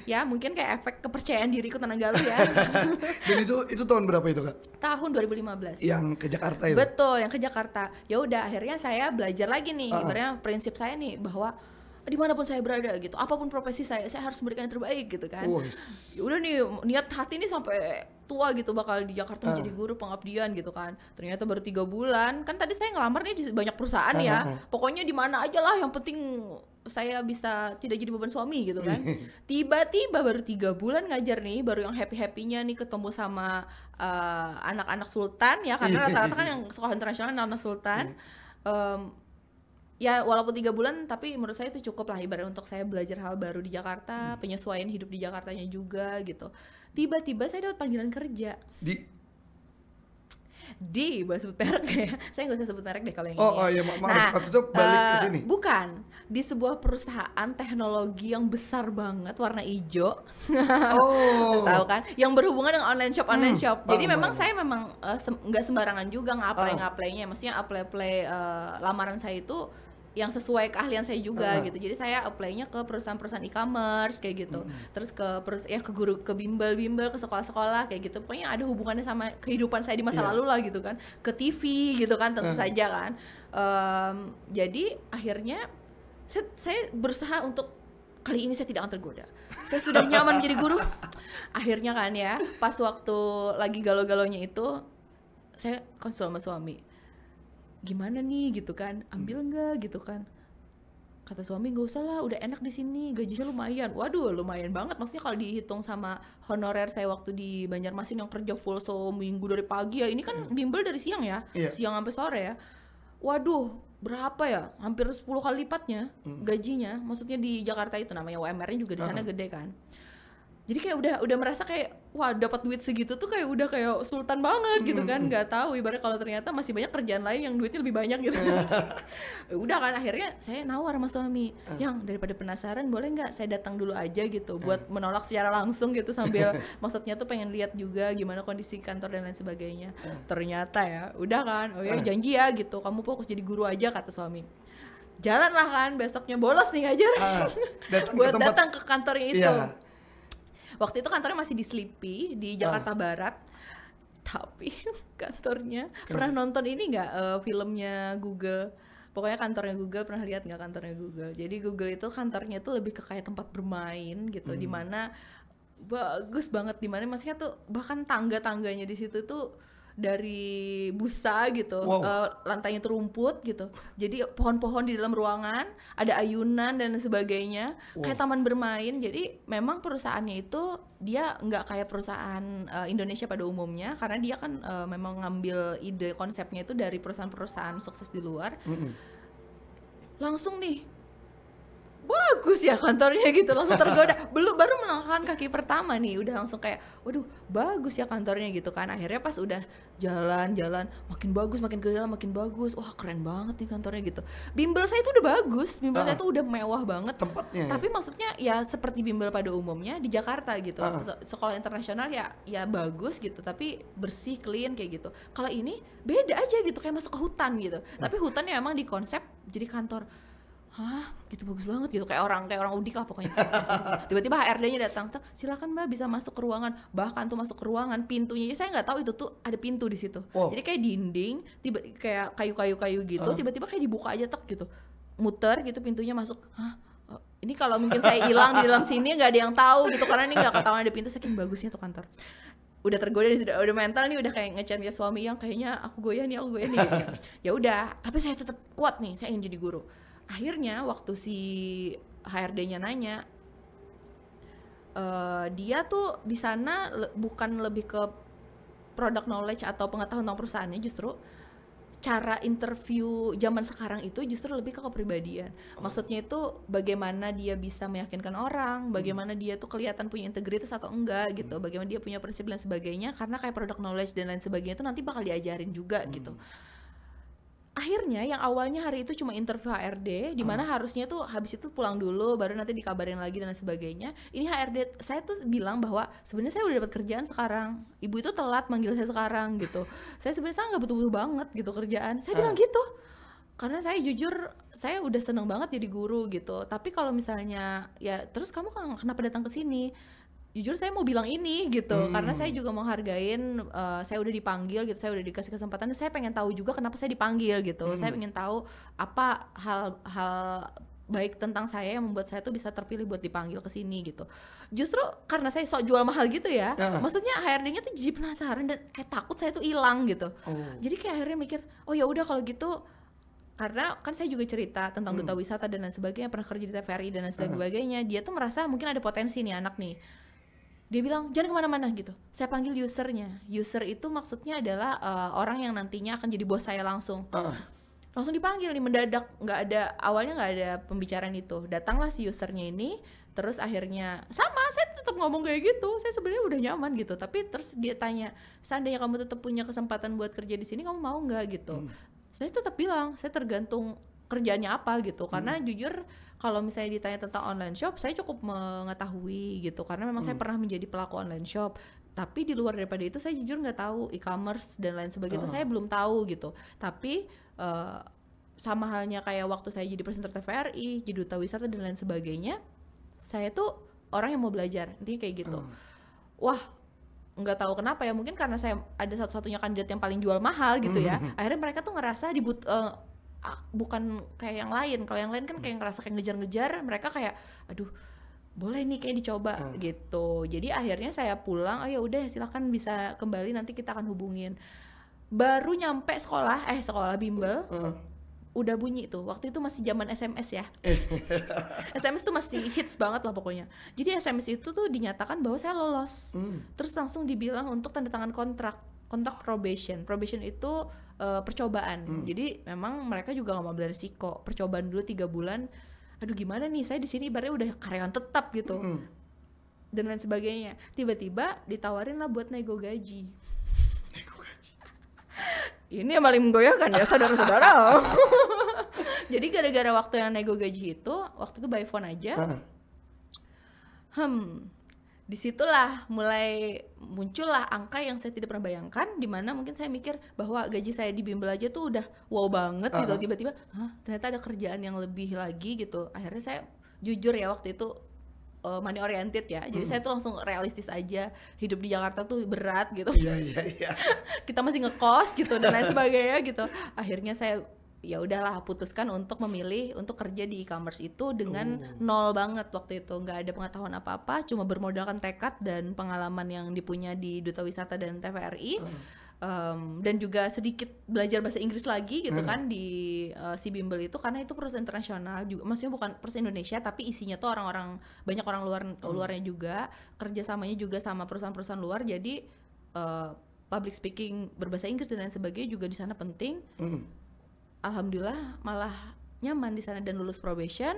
Ya mungkin kayak efek kepercayaan diriku Tenanggalu ya. Dan itu tahun berapa itu Kak? Tahun 2015. Yang ke Jakarta itu? Betul, yang ke Jakarta. Ya udah, akhirnya saya belajar lagi nih. Ibaratnya prinsip saya nih bahwa dimanapun saya berada gitu, apapun profesi saya harus memberikan yang terbaik gitu kan. Ya udah nih, niat hati nih sampai tua gitu bakal di Jakarta menjadi guru pengabdian gitu kan. Ternyata baru 3 bulan. Kan tadi saya ngelamar nih di banyak perusahaan ya. Pokoknya di mana aja lah, yang penting saya bisa tidak jadi beban suami gitu kan. Tiba-tiba baru 3 bulan ngajar nih, baru yang happy-happynya nih ketemu sama anak-anak sultan ya, karena rata-rata kan yang sekolah internasional anak-anak sultan. Ya walaupun 3 bulan, tapi menurut saya itu cukup lah ibarat untuk saya belajar hal baru di Jakarta, penyesuaian hidup di Jakartanya juga gitu. Tiba-tiba saya dapat panggilan kerja di boleh sebut merek ya? Saya nggak usah sebut merek deh kalau yang ini. Oh iya, maaf, waktu itu balik ke sini. Bukan, di sebuah perusahaan teknologi yang besar banget, warna hijau. Tahu kan? Yang berhubungan dengan online shop. Jadi memang saya memang nggak sembarangan juga nge-apply-nya. Maksudnya apply lamaran saya itu yang sesuai keahlian saya juga gitu. Jadi saya apply-nya ke perusahaan-perusahaan e-commerce kayak gitu. Terus ke guru, ke bimbel, ke sekolah-sekolah kayak gitu. Pokoknya ada hubungannya sama kehidupan saya di masa lalu lah gitu kan. Ke TV gitu kan tentu saja kan. Jadi akhirnya saya berusaha untuk kali ini saya tidak akan tergoda. Saya sudah nyaman menjadi guru. Akhirnya kan ya, pas waktu lagi galau-galaunya itu saya konsul sama suami. Gimana nih gitu kan, ambil nggak gitu kan. Kata suami, nggak usah lah, udah enak di sini, gajinya lumayan. Waduh, lumayan banget. Maksudnya kalau dihitung sama honorer saya waktu di Banjarmasin yang kerja full seminggu dari pagi ya, ini kan bimbel dari siang ya, siang sampai sore ya. Waduh, berapa ya? Hampir 10 kali lipatnya gajinya. Maksudnya di Jakarta itu namanya UMR-nya juga di sana gede kan. Jadi kayak udah merasa kayak wah, dapat duit segitu tuh kayak udah kayak sultan banget gitu kan. Nggak tahu ibarat kalau ternyata masih banyak kerjaan lain yang duitnya lebih banyak gitu. Udah kan akhirnya saya nawar sama suami, yang daripada penasaran boleh nggak saya datang dulu aja gitu buat menolak secara langsung gitu, sambil maksudnya tuh pengen lihat juga gimana kondisi kantor dan lain sebagainya. Ternyata ya udah kan, oh ya janji ya gitu, kamu fokus jadi guru aja kata suami. Jalan lah kan, besoknya bolos nih ngajar buat datang ke kantornya itu. Waktu itu kantornya masih di Sleepy di Jakarta Barat. Tapi kantornya pernah nonton ini nggak filmnya Google? Pokoknya kantornya Google, pernah lihat nggak kantornya Google? Jadi Google itu kantornya tuh lebih ke kayak tempat bermain gitu, di mana bagus banget, di mana maksudnya tuh bahkan tangga-tangganya di situ tuh dari busa gitu, lantainya tuh rumput gitu, jadi pohon-pohon di dalam ruangan, ada ayunan dan sebagainya, kayak taman bermain. Jadi memang perusahaannya itu dia nggak kayak perusahaan Indonesia pada umumnya, karena dia kan memang ngambil ide konsepnya itu dari perusahaan-perusahaan sukses di luar. Langsung nih bagus ya kantornya gitu, langsung tergoda. Baru melangkahkan kaki pertama nih udah langsung kayak waduh bagus ya kantornya gitu kan. Akhirnya pas udah jalan-jalan makin bagus, makin ke dalam makin bagus, wah keren banget nih kantornya gitu. Bimbel saya itu udah bagus, bimbel saya itu udah mewah banget tempatnya. Tapi maksudnya ya seperti bimbel pada umumnya di Jakarta gitu. Sekolah internasional ya bagus gitu, tapi bersih, clean kayak gitu. Kalau ini beda aja gitu, kayak masuk ke hutan gitu. Tapi hutannya emang di konsep jadi kantor. Hah, gitu bagus banget gitu, kayak orang udik lah pokoknya. Tiba-tiba HRD-nya datang, silakan Mbak bisa masuk ke ruangan. Bahkan tuh masuk ke ruangan, pintunya saya nggak tahu itu tuh ada pintu di situ. Jadi kayak dinding, kayak kayu gitu, tiba-tiba kayak dibuka aja tek gitu, muter gitu pintunya masuk. Hah, ini kalau mungkin saya hilang di dalam sini nggak ada yang tahu gitu, karena ini nggak ketahuan ada pintu, saking bagusnya tuh kantor. Udah tergoda, udah mental nih, udah kayak ngechat ya suami yang kayaknya aku goyah nih gitu. Ya udah, tapi saya tetap kuat nih, saya ingin jadi guru. Akhirnya waktu si HRD-nya nanya, dia tuh di sana bukan lebih ke product knowledge atau pengetahuan tentang perusahaannya, justru cara interview zaman sekarang itu justru lebih ke kepribadian. Maksudnya itu bagaimana dia bisa meyakinkan orang, bagaimana dia tuh kelihatan punya integritas atau enggak gitu, bagaimana dia punya prinsip dan sebagainya, karena kayak product knowledge dan lain sebagainya itu nanti bakal diajarin juga gitu. Akhirnya yang awalnya hari itu cuma interview HRD, di mana harusnya tuh habis itu pulang dulu baru nanti dikabarin lagi dan sebagainya. Ini HRD saya tuh bilang bahwa sebenarnya saya udah dapat kerjaan sekarang. Ibu itu telat manggil saya sekarang gitu. Saya sebenarnya nggak butuh-butuh banget gitu kerjaan. Saya bilang gitu. Karena saya jujur saya udah seneng banget jadi guru gitu. Tapi kalau misalnya ya terus kamu kenapa datang ke sini? Jujur saya mau bilang ini gitu, karena saya juga mau hargain, saya udah dipanggil gitu, saya udah dikasih kesempatan, dan saya pengen tahu juga kenapa saya dipanggil gitu. Saya pengen tahu apa hal baik tentang saya yang membuat saya tuh bisa terpilih buat dipanggil ke sini gitu. Justru karena saya sok jual mahal gitu ya, maksudnya HRD-nya tuh jadi penasaran dan kayak takut saya tuh hilang gitu. Jadi kayak akhirnya mikir, oh ya udah kalau gitu, karena kan saya juga cerita tentang duta wisata dan lain sebagainya, pernah kerja di TVRI dan lain sebagainya. Dia tuh merasa mungkin ada potensi nih anak nih. Dia bilang jangan kemana-mana gitu. Saya panggil usernya. User itu maksudnya adalah orang yang nantinya akan jadi bos saya langsung. Langsung dipanggil nih mendadak, awalnya nggak ada pembicaraan itu. Datanglah si usernya ini, terus akhirnya sama saya tetap ngomong kayak gitu. Saya sebenarnya udah nyaman gitu. Tapi terus dia tanya, seandainya kamu tetap punya kesempatan buat kerja di sini, kamu mau nggak gitu? Saya tetap bilang, saya tergantung kerjaannya apa gitu. Karena jujur kalau misalnya ditanya tentang online shop, saya cukup mengetahui gitu, karena memang saya pernah menjadi pelaku online shop. Tapi di luar daripada itu saya jujur nggak tahu e-commerce dan lain sebagainya, itu saya belum tahu gitu. Tapi sama halnya kayak waktu saya jadi presenter TVRI, jadi duta wisata dan lain sebagainya, saya tuh orang yang mau belajar, intinya kayak gitu. Wah, nggak tahu kenapa ya, mungkin karena saya ada satu-satunya kandidat yang paling jual mahal gitu ya. Akhirnya mereka tuh ngerasa bukan kayak yang lain. Kalau yang lain kan kayak ngerasa kayak ngejar-ngejar, mereka kayak aduh boleh nih kayak dicoba gitu. Jadi akhirnya saya pulang, oh ya udah silakan bisa kembali, nanti kita akan hubungin. Baru nyampe sekolah bimbel, udah bunyi tuh. Waktu itu masih zaman SMS ya. SMS tuh masih hits banget lah pokoknya. Jadi SMS itu tuh dinyatakan bahwa saya lolos. Terus langsung dibilang untuk tanda tangan kontrak probation. Probation itu percobaan. Jadi memang mereka juga nggak mau ambil resiko. Percobaan dulu 3 bulan. Aduh gimana nih, saya di sini ibaratnya udah karyawan tetap gitu. Dan lain sebagainya. Tiba-tiba ditawarin lah buat nego gaji. Nego gaji. Ini yang paling menggoyahkan ya saudara-saudara. Jadi gara-gara waktu yang nego gaji itu, waktu itu by phone aja. Disitulah mulai muncullah angka yang saya tidak pernah bayangkan, dimana mungkin saya mikir bahwa gaji saya di bimbel aja tuh udah wow banget gitu, tiba-tiba ternyata ada kerjaan yang lebih lagi gitu. Akhirnya saya jujur ya waktu itu money oriented ya, jadi saya tuh langsung realistis aja, hidup di Jakarta tuh berat gitu. Kita masih ngekos gitu dan lain sebagainya gitu. Akhirnya saya ya udahlah putuskan untuk memilih untuk kerja di e-commerce itu dengan nol banget waktu itu, nggak ada pengetahuan apa-apa, cuma bermodalkan tekad dan pengalaman yang dipunya di Duta Wisata dan TVRI, dan juga sedikit belajar bahasa Inggris lagi gitu kan di si bimbel itu, karena itu perusahaan internasional juga, maksudnya bukan perusahaan Indonesia tapi isinya tuh orang-orang, banyak orang luarnya juga, kerjasamanya juga sama perusahaan-perusahaan luar, jadi public speaking berbahasa Inggris dan lain sebagainya juga di sana penting. Alhamdulillah malah nyaman di sana dan lulus probation,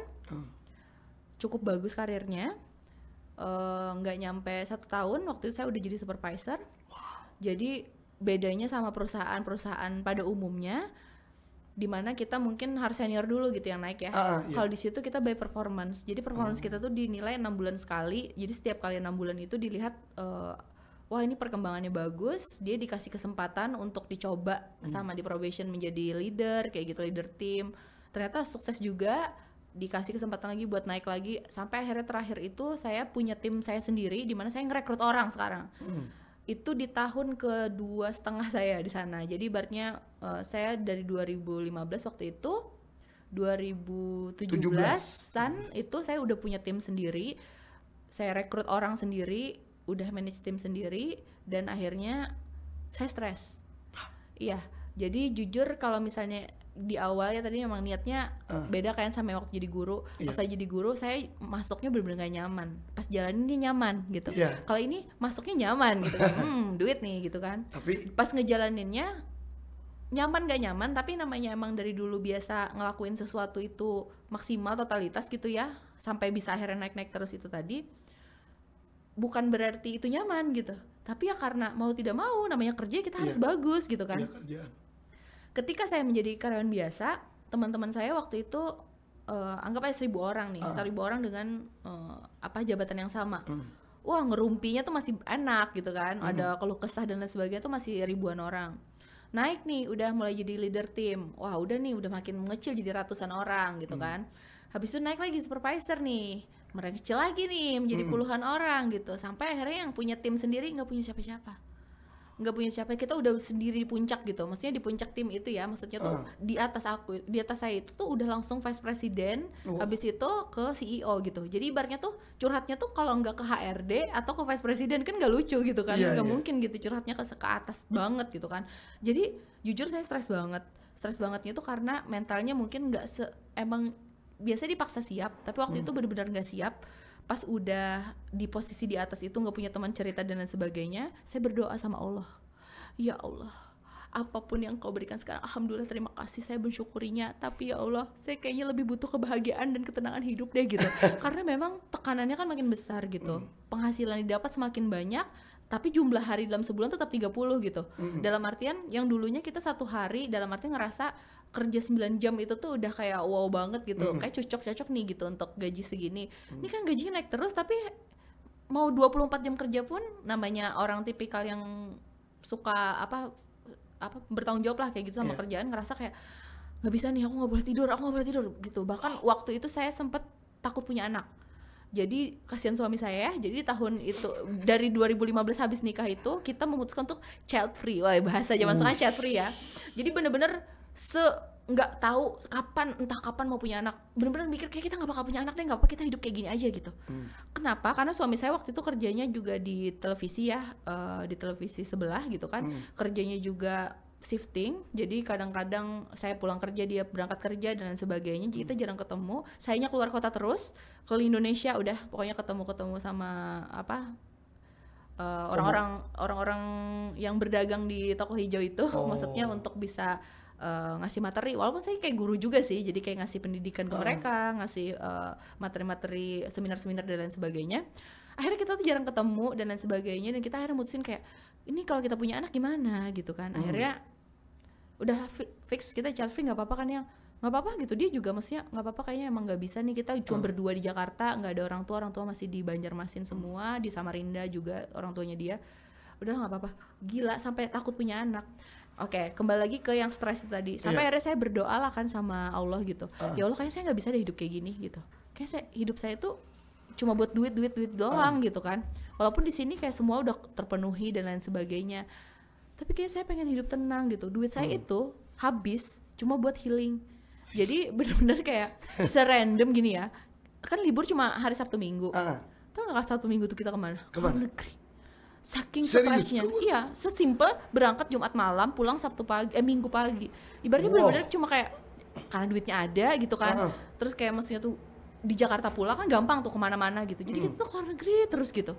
cukup bagus karirnya, nggak nyampe 1 tahun waktu itu saya udah jadi supervisor. Jadi bedanya sama perusahaan-perusahaan pada umumnya, dimana kita mungkin harus senior dulu gitu yang naik ya. Kalau di situ kita by performance, jadi performance kita tuh dinilai 6 bulan sekali, jadi setiap kali 6 bulan itu dilihat wah ini perkembangannya bagus, dia dikasih kesempatan untuk dicoba sama di probation menjadi leader, kayak gitu, leader tim. Ternyata sukses juga, dikasih kesempatan lagi buat naik lagi, sampai akhirnya terakhir itu saya punya tim saya sendiri, di mana saya ngerekrut orang sekarang. Itu di tahun kedua setengah saya di sana. Jadi ibaratnya saya dari 2015 waktu itu, 2017-an itu saya udah punya tim sendiri, saya rekrut orang sendiri, udah manage tim sendiri, dan akhirnya saya stres. Iya, jadi jujur kalau misalnya di awal ya tadi memang niatnya beda kan sama waktu jadi guru. Pas saya jadi guru saya masuknya bener-bener gak nyaman, pas jalanin dia nyaman gitu. Kalau ini masuknya nyaman gitu kan, duit nih gitu kan. Tapi pas ngejalaninnya nyaman gak nyaman, tapi namanya emang dari dulu biasa ngelakuin sesuatu itu maksimal totalitas gitu ya, sampai bisa akhirnya naik-naik terus itu tadi, bukan berarti itu nyaman gitu, tapi ya karena mau tidak mau namanya kerja kita harus bagus gitu kan. Ketika saya menjadi karyawan biasa, teman-teman saya waktu itu anggap aja 1.000 orang nih, 1.000 orang dengan jabatan yang sama. Wah, ngerumpinya tuh masih enak gitu kan, ada keluh kesah dan lain sebagainya tuh masih ribuan orang. Naik nih, udah mulai jadi leader tim, wah udah nih, udah makin mengecil jadi ratusan orang gitu kan. Habis itu naik lagi supervisor nih, mengecil lagi nih menjadi puluhan orang gitu, sampai akhirnya yang punya tim sendiri nggak punya siapa-siapa. Kita udah sendiri di puncak gitu, maksudnya di puncak tim itu ya, maksudnya tuh di atas saya itu tuh udah langsung vice president, habis itu ke CEO gitu. Jadi ibaratnya tuh curhatnya tuh kalau nggak ke HRD atau ke vice president kan nggak lucu gitu kan, nggak mungkin gitu curhatnya ke atas banget gitu kan. Jadi jujur saya stres bangetnya tuh karena mentalnya mungkin nggak emang biasanya dipaksa siap, tapi waktu itu benar-benar nggak siap. Pas udah di posisi di atas itu nggak punya teman cerita dan lain sebagainya, saya berdoa sama Allah, ya Allah, apapun yang kau berikan sekarang, alhamdulillah, terima kasih, saya mensyukurinya, tapi ya Allah, saya kayaknya lebih butuh kebahagiaan dan ketenangan hidup deh gitu. Karena memang tekanannya kan makin besar gitu, penghasilan didapat semakin banyak, tapi jumlah hari dalam sebulan tetap 30 gitu. Dalam artian yang dulunya kita satu hari, dalam artian ngerasa kerja 9 jam itu tuh udah kayak wow banget gitu, kayak cocok nih gitu untuk gaji segini. Ini kan gajinya naik terus, tapi mau 24 jam kerja pun, namanya orang tipikal yang suka bertanggung jawab lah kayak gitu sama kerjaan, ngerasa kayak nggak bisa nih, aku nggak boleh tidur gitu. Bahkan waktu itu saya sempet takut punya anak. Jadi kasihan suami saya, jadi di tahun itu dari 2015 habis nikah itu kita memutuskan untuk child free. Wah, bahasa zaman sekarang child free ya. Jadi bener-bener nggak tahu entah kapan mau punya anak. Bener-bener mikir kayak kita nggak bakal punya anak deh, nggak apa kita hidup kayak gini aja gitu. Kenapa? Karena suami saya waktu itu kerjanya juga di televisi ya, di televisi sebelah gitu kan. Kerjanya juga shifting, jadi kadang-kadang saya pulang kerja, dia berangkat kerja dan lain sebagainya, jadi kita jarang ketemu. Sayanya keluar kota terus, keliling Indonesia, udah pokoknya ketemu sama orang-orang yang berdagang di toko hijau itu, maksudnya untuk bisa ngasih materi, walaupun saya kayak guru juga sih, jadi kayak ngasih pendidikan ke mereka, ngasih materi-materi, seminar-seminar dan lain sebagainya. Akhirnya kita tuh jarang ketemu dan lain sebagainya, dan kita akhirnya mutusin kayak, ini kalau kita punya anak gimana gitu kan. Akhirnya udah fix kita child free, nggak apa-apa kan, yang nggak apa-apa gitu. Dia juga maksudnya nggak apa-apa, kayaknya emang nggak bisa nih, kita cuma berdua di Jakarta, nggak ada orang tua masih di Banjarmasin semua, di Samarinda juga orang tuanya dia. Udah nggak apa-apa. Gila, sampai takut punya anak. Oke, kembali lagi ke yang stres tadi. Sampai akhirnya saya berdoa lah kan sama Allah gitu. Ya Allah, kayaknya saya nggak bisa deh hidup kayak gini gitu. Kayak hidup saya tuh cuma buat duit doang gitu kan. Walaupun di sini kayak semua udah terpenuhi dan lain sebagainya, tapi kayak saya pengen hidup tenang gitu. Duit saya itu habis cuma buat healing. Jadi benar-benar kayak serandom gini ya. Kan libur cuma hari Sabtu Minggu. Tahu nggak Sabtu Minggu tuh kita kemana? Ke negeri. Saking stresnya. Iya, sesimpel berangkat Jumat malam, pulang Minggu pagi. Ibaratnya benar-benar cuma kayak karena duitnya ada gitu kan. Terus kayak maksudnya tuh di Jakarta pula kan gampang tuh kemana-mana gitu. Jadi kita tuh keluar negeri terus gitu,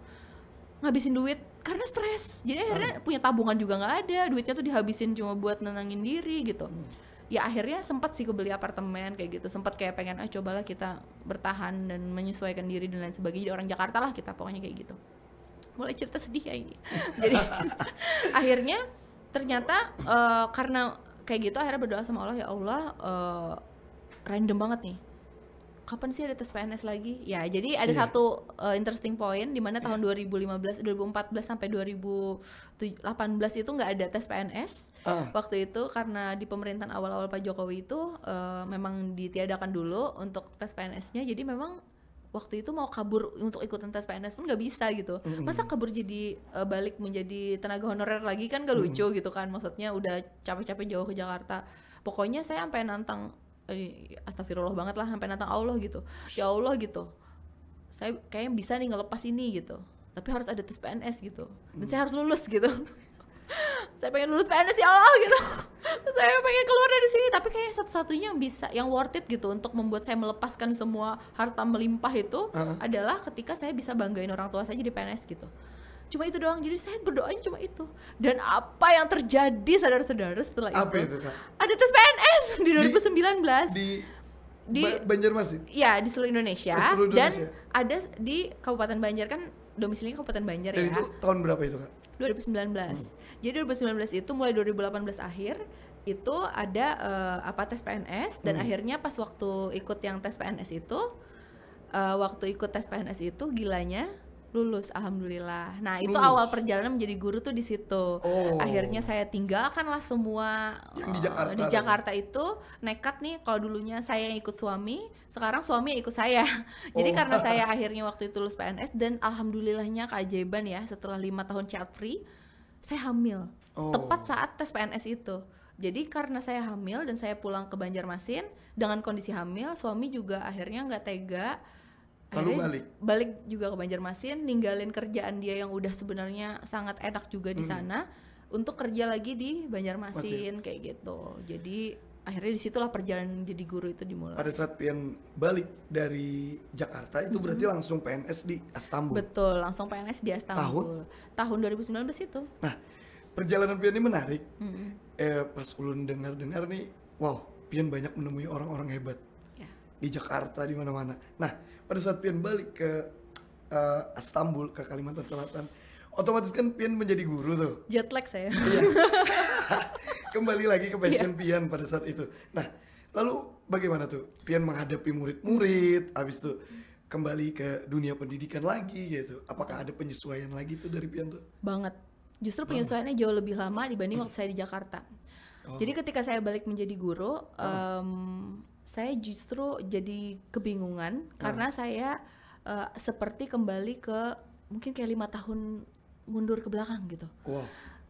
ngabisin duit karena stres. Jadi akhirnya punya tabungan juga nggak ada, duitnya tuh dihabisin cuma buat nenangin diri gitu. Ya akhirnya sempat sih kebeli apartemen kayak gitu, sempat kayak pengen cobalah kita bertahan dan menyesuaikan diri dan lain sebagainya. Jadi orang Jakarta lah kita, pokoknya kayak gitu. Mulai cerita sedih ya ini. Jadi akhirnya ternyata karena kayak gitu, akhirnya berdoa sama Allah, ya Allah, random banget nih, kapan sih ada tes PNS lagi? Ya, jadi ada satu interesting point di mana tahun 2014 sampai 2018 itu nggak ada tes PNS. Waktu itu karena di pemerintahan awal-awal Pak Jokowi itu memang ditiadakan dulu untuk tes PNS-nya. Jadi memang waktu itu mau kabur untuk ikutan tes PNS pun nggak bisa gitu. Masa kabur jadi balik menjadi tenaga honorer lagi, kan gak lucu gitu kan. Maksudnya udah capek-capek jauh ke Jakarta. Pokoknya saya sampai nantang, astagfirullah banget lah, sampai nantang Allah gitu. Ya Allah gitu, saya kayaknya bisa nih ngelepas ini gitu, tapi harus ada tes PNS gitu, dan saya harus lulus gitu. Saya pengen lulus PNS ya Allah gitu. Saya pengen keluar dari sini, tapi kayak satu-satunya yang bisa, yang worth it gitu untuk membuat saya melepaskan semua harta melimpah itu adalah ketika saya bisa banggain orang tua saya jadi PNS gitu. Cuma itu doang, jadi saya berdoanya cuma itu. Dan apa yang terjadi saudara-saudara setelah Apa itu? Kak? Ada tes PNS di 2019 di Banjarmasin? Ya, di seluruh Indonesia, seluruh Indonesia. Dan ada di Kabupaten Banjar, kan domisilinya Kabupaten Banjar. Dan ya. itu tahun berapa itu Kak? 2019. Jadi 2019 itu mulai 2018 akhir itu ada tes PNS dan akhirnya pas waktu ikut yang tes PNS itu gilanya lulus, alhamdulillah. Nah, itu awal perjalanan menjadi guru tuh di situ. Akhirnya saya tinggalkanlah semua yang di Jakarta itu, nekat nih. Kalau dulunya saya yang ikut suami, sekarang suami yang ikut saya. Jadi karena saya akhirnya waktu itu lulus PNS dan alhamdulillahnya keajaiban ya, setelah 5 tahun child free, saya hamil. Tepat saat tes PNS itu. Jadi karena saya hamil dan saya pulang ke Banjarmasin dengan kondisi hamil, suami juga akhirnya nggak tega. Lalu balik juga ke Banjarmasin, ninggalin kerjaan dia yang udah sebenarnya sangat enak juga di sana untuk kerja lagi di Banjarmasin kayak gitu. Jadi akhirnya disitulah perjalanan jadi guru itu dimulai. Pada saat Pian balik dari Jakarta itu berarti langsung PNS di Istanbul. Betul, langsung PNS di Istanbul. Tahun 2019 itu. Nah, perjalanan Pian ini menarik. Pas ulun dengar nih, wow, Pian banyak menemui orang-orang hebat di Jakarta, di mana-mana. Nah, pada saat Pian balik ke Istanbul, ke Kalimantan Selatan, otomatis kan Pian menjadi guru tuh. Jet lag saya. Iya. Kembali lagi ke passion Pian pada saat itu. Nah, lalu bagaimana tuh Pian menghadapi murid-murid, habis itu kembali ke dunia pendidikan lagi gitu. Apakah ada penyesuaian lagi tuh dari Pian tuh? Banget. Justru penyesuaiannya jauh lebih lama dibanding waktu saya di Jakarta. Jadi ketika saya balik menjadi guru, saya justru jadi kebingungan karena saya seperti kembali ke mungkin kayak 5 tahun mundur ke belakang gitu.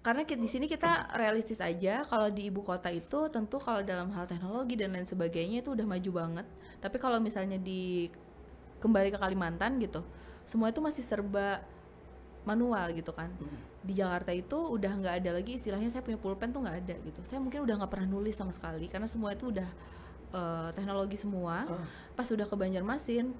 Karena di sini kita realistis aja, kalau di ibu kota itu tentu kalau dalam hal teknologi dan lain sebagainya itu udah maju banget. Tapi kalau misalnya kembali ke Kalimantan gitu, semua itu masih serba manual gitu kan. Di Jakarta itu udah nggak ada lagi istilahnya saya punya pulpen tuh nggak ada gitu. Saya mungkin udah nggak pernah nulis sama sekali karena semua itu udah teknologi semua. Pas udah ke Banjarmasin,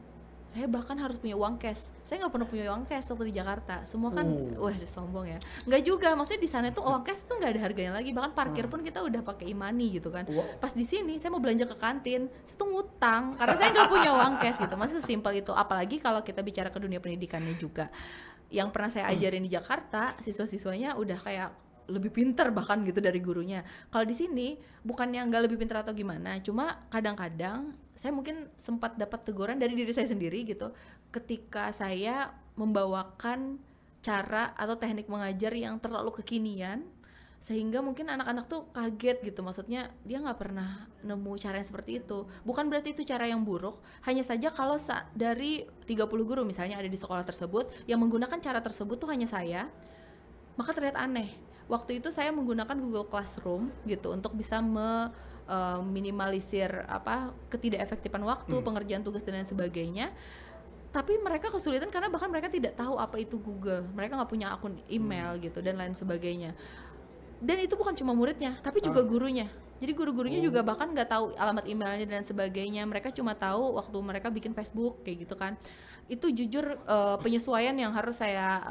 saya bahkan harus punya uang cash. Saya nggak pernah punya uang cash waktu di Jakarta. Semua kan, wah sombong ya. Nggak juga, maksudnya di sana tuh uang cash tuh nggak ada harganya lagi. Bahkan parkir pun kita udah pakai e-money gitu kan. Pas di sini saya mau belanja ke kantin, saya tuh ngutang karena saya nggak punya uang cash gitu. Maksudnya simpel itu. Apalagi kalau kita bicara ke dunia pendidikannya juga. Yang pernah saya ajarin di Jakarta, siswa-siswanya udah kayak lebih pinter bahkan gitu dari gurunya. Kalau di sini bukannya nggak lebih pinter atau gimana, cuma kadang-kadang saya mungkin sempat dapat teguran dari diri saya sendiri gitu ketika saya membawakan cara atau teknik mengajar yang terlalu kekinian sehingga mungkin anak-anak tuh kaget gitu. Maksudnya dia nggak pernah nemu cara yang seperti itu. Bukan berarti itu cara yang buruk, hanya saja kalau dari 30 guru misalnya ada di sekolah tersebut yang menggunakan cara tersebut tuh hanya saya, maka terlihat aneh. Waktu itu saya menggunakan Google Classroom gitu untuk bisa minimalisir ketidakefektifan waktu, pengerjaan tugas dan lain sebagainya. Tapi mereka kesulitan karena bahkan mereka tidak tahu apa itu Google, mereka nggak punya akun email gitu dan lain sebagainya. Dan itu bukan cuma muridnya, tapi juga gurunya. Jadi guru-gurunya juga bahkan nggak tahu alamat emailnya dan sebagainya. Mereka cuma tahu waktu mereka bikin Facebook kayak gitu kan. Itu jujur penyesuaian yang harus saya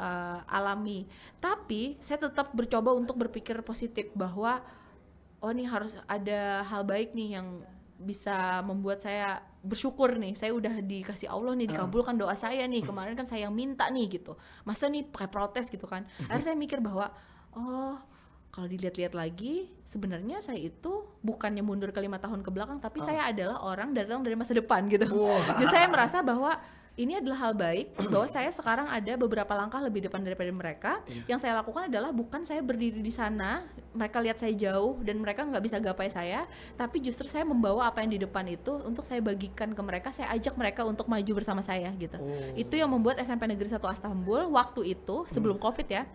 alami. Tapi saya tetap bercoba untuk berpikir positif bahwa nih harus ada hal baik nih yang bisa membuat saya bersyukur nih. Saya udah dikasih Allah nih, dikabulkan doa saya nih. Kemarin kan saya yang minta nih gitu. Masa nih pakai protes gitu kan. Akhirnya saya mikir bahwa kalau dilihat-lihat lagi sebenarnya saya itu bukannya mundur ke 5 tahun ke belakang, tapi saya adalah orang datang dari masa depan gitu. Jadi saya merasa bahwa ini adalah hal baik, bahwa saya sekarang ada beberapa langkah lebih depan daripada mereka. Yang saya lakukan adalah bukan saya berdiri di sana, mereka lihat saya jauh dan mereka nggak bisa gapai saya, tapi justru saya membawa apa yang di depan itu untuk saya bagikan ke mereka, saya ajak mereka untuk maju bersama saya gitu. Itu yang membuat SMP Negeri 1 Istanbul waktu itu sebelum Covid ya,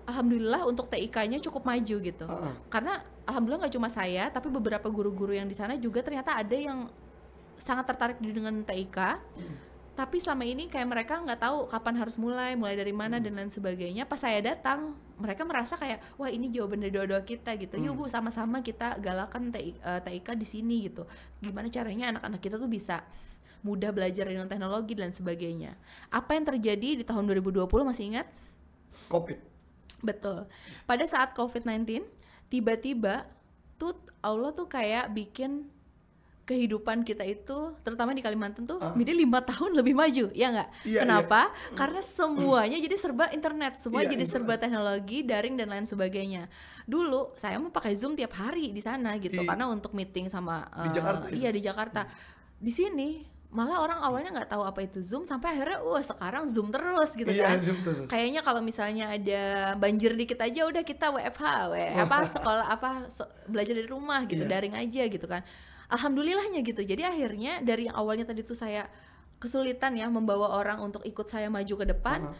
alhamdulillah untuk TIK-nya cukup maju gitu. Karena alhamdulillah nggak cuma saya, tapi beberapa guru-guru yang di sana juga ternyata ada yang sangat tertarik dengan TIK. Tapi selama ini kayak mereka nggak tahu kapan harus mulai dari mana dan lain sebagainya. Pas saya datang, mereka merasa kayak wah ini jawaban dari doa-doa kita gitu. Yuk Bu, sama-sama kita galakan TIK di sini gitu. Gimana caranya anak-anak kita tuh bisa mudah belajar dengan teknologi dan sebagainya. Apa yang terjadi di tahun 2020 masih ingat? COVID. Betul. Pada saat COVID-19 tiba-tiba tuh Allah tuh kayak bikin kehidupan kita itu, terutama di Kalimantan tuh, jadi 5 tahun lebih maju, ya nggak? Kenapa? Karena semuanya jadi serba internet, semua jadi serba teknologi, daring dan lain sebagainya. Dulu saya mau pakai Zoom tiap hari di sana gitu, karena untuk meeting sama di Jakarta. Iya di Jakarta. Di sini malah orang awalnya nggak tahu apa itu Zoom, sampai akhirnya sekarang Zoom terus gitu kan. Zoom terus. Kayaknya kalau misalnya ada banjir dikit aja udah kita WFH, sekolah belajar dari rumah gitu, daring aja gitu kan. Alhamdulillahnya gitu. Jadi akhirnya dari yang awalnya tadi tuh saya kesulitan ya membawa orang untuk ikut saya maju ke depan.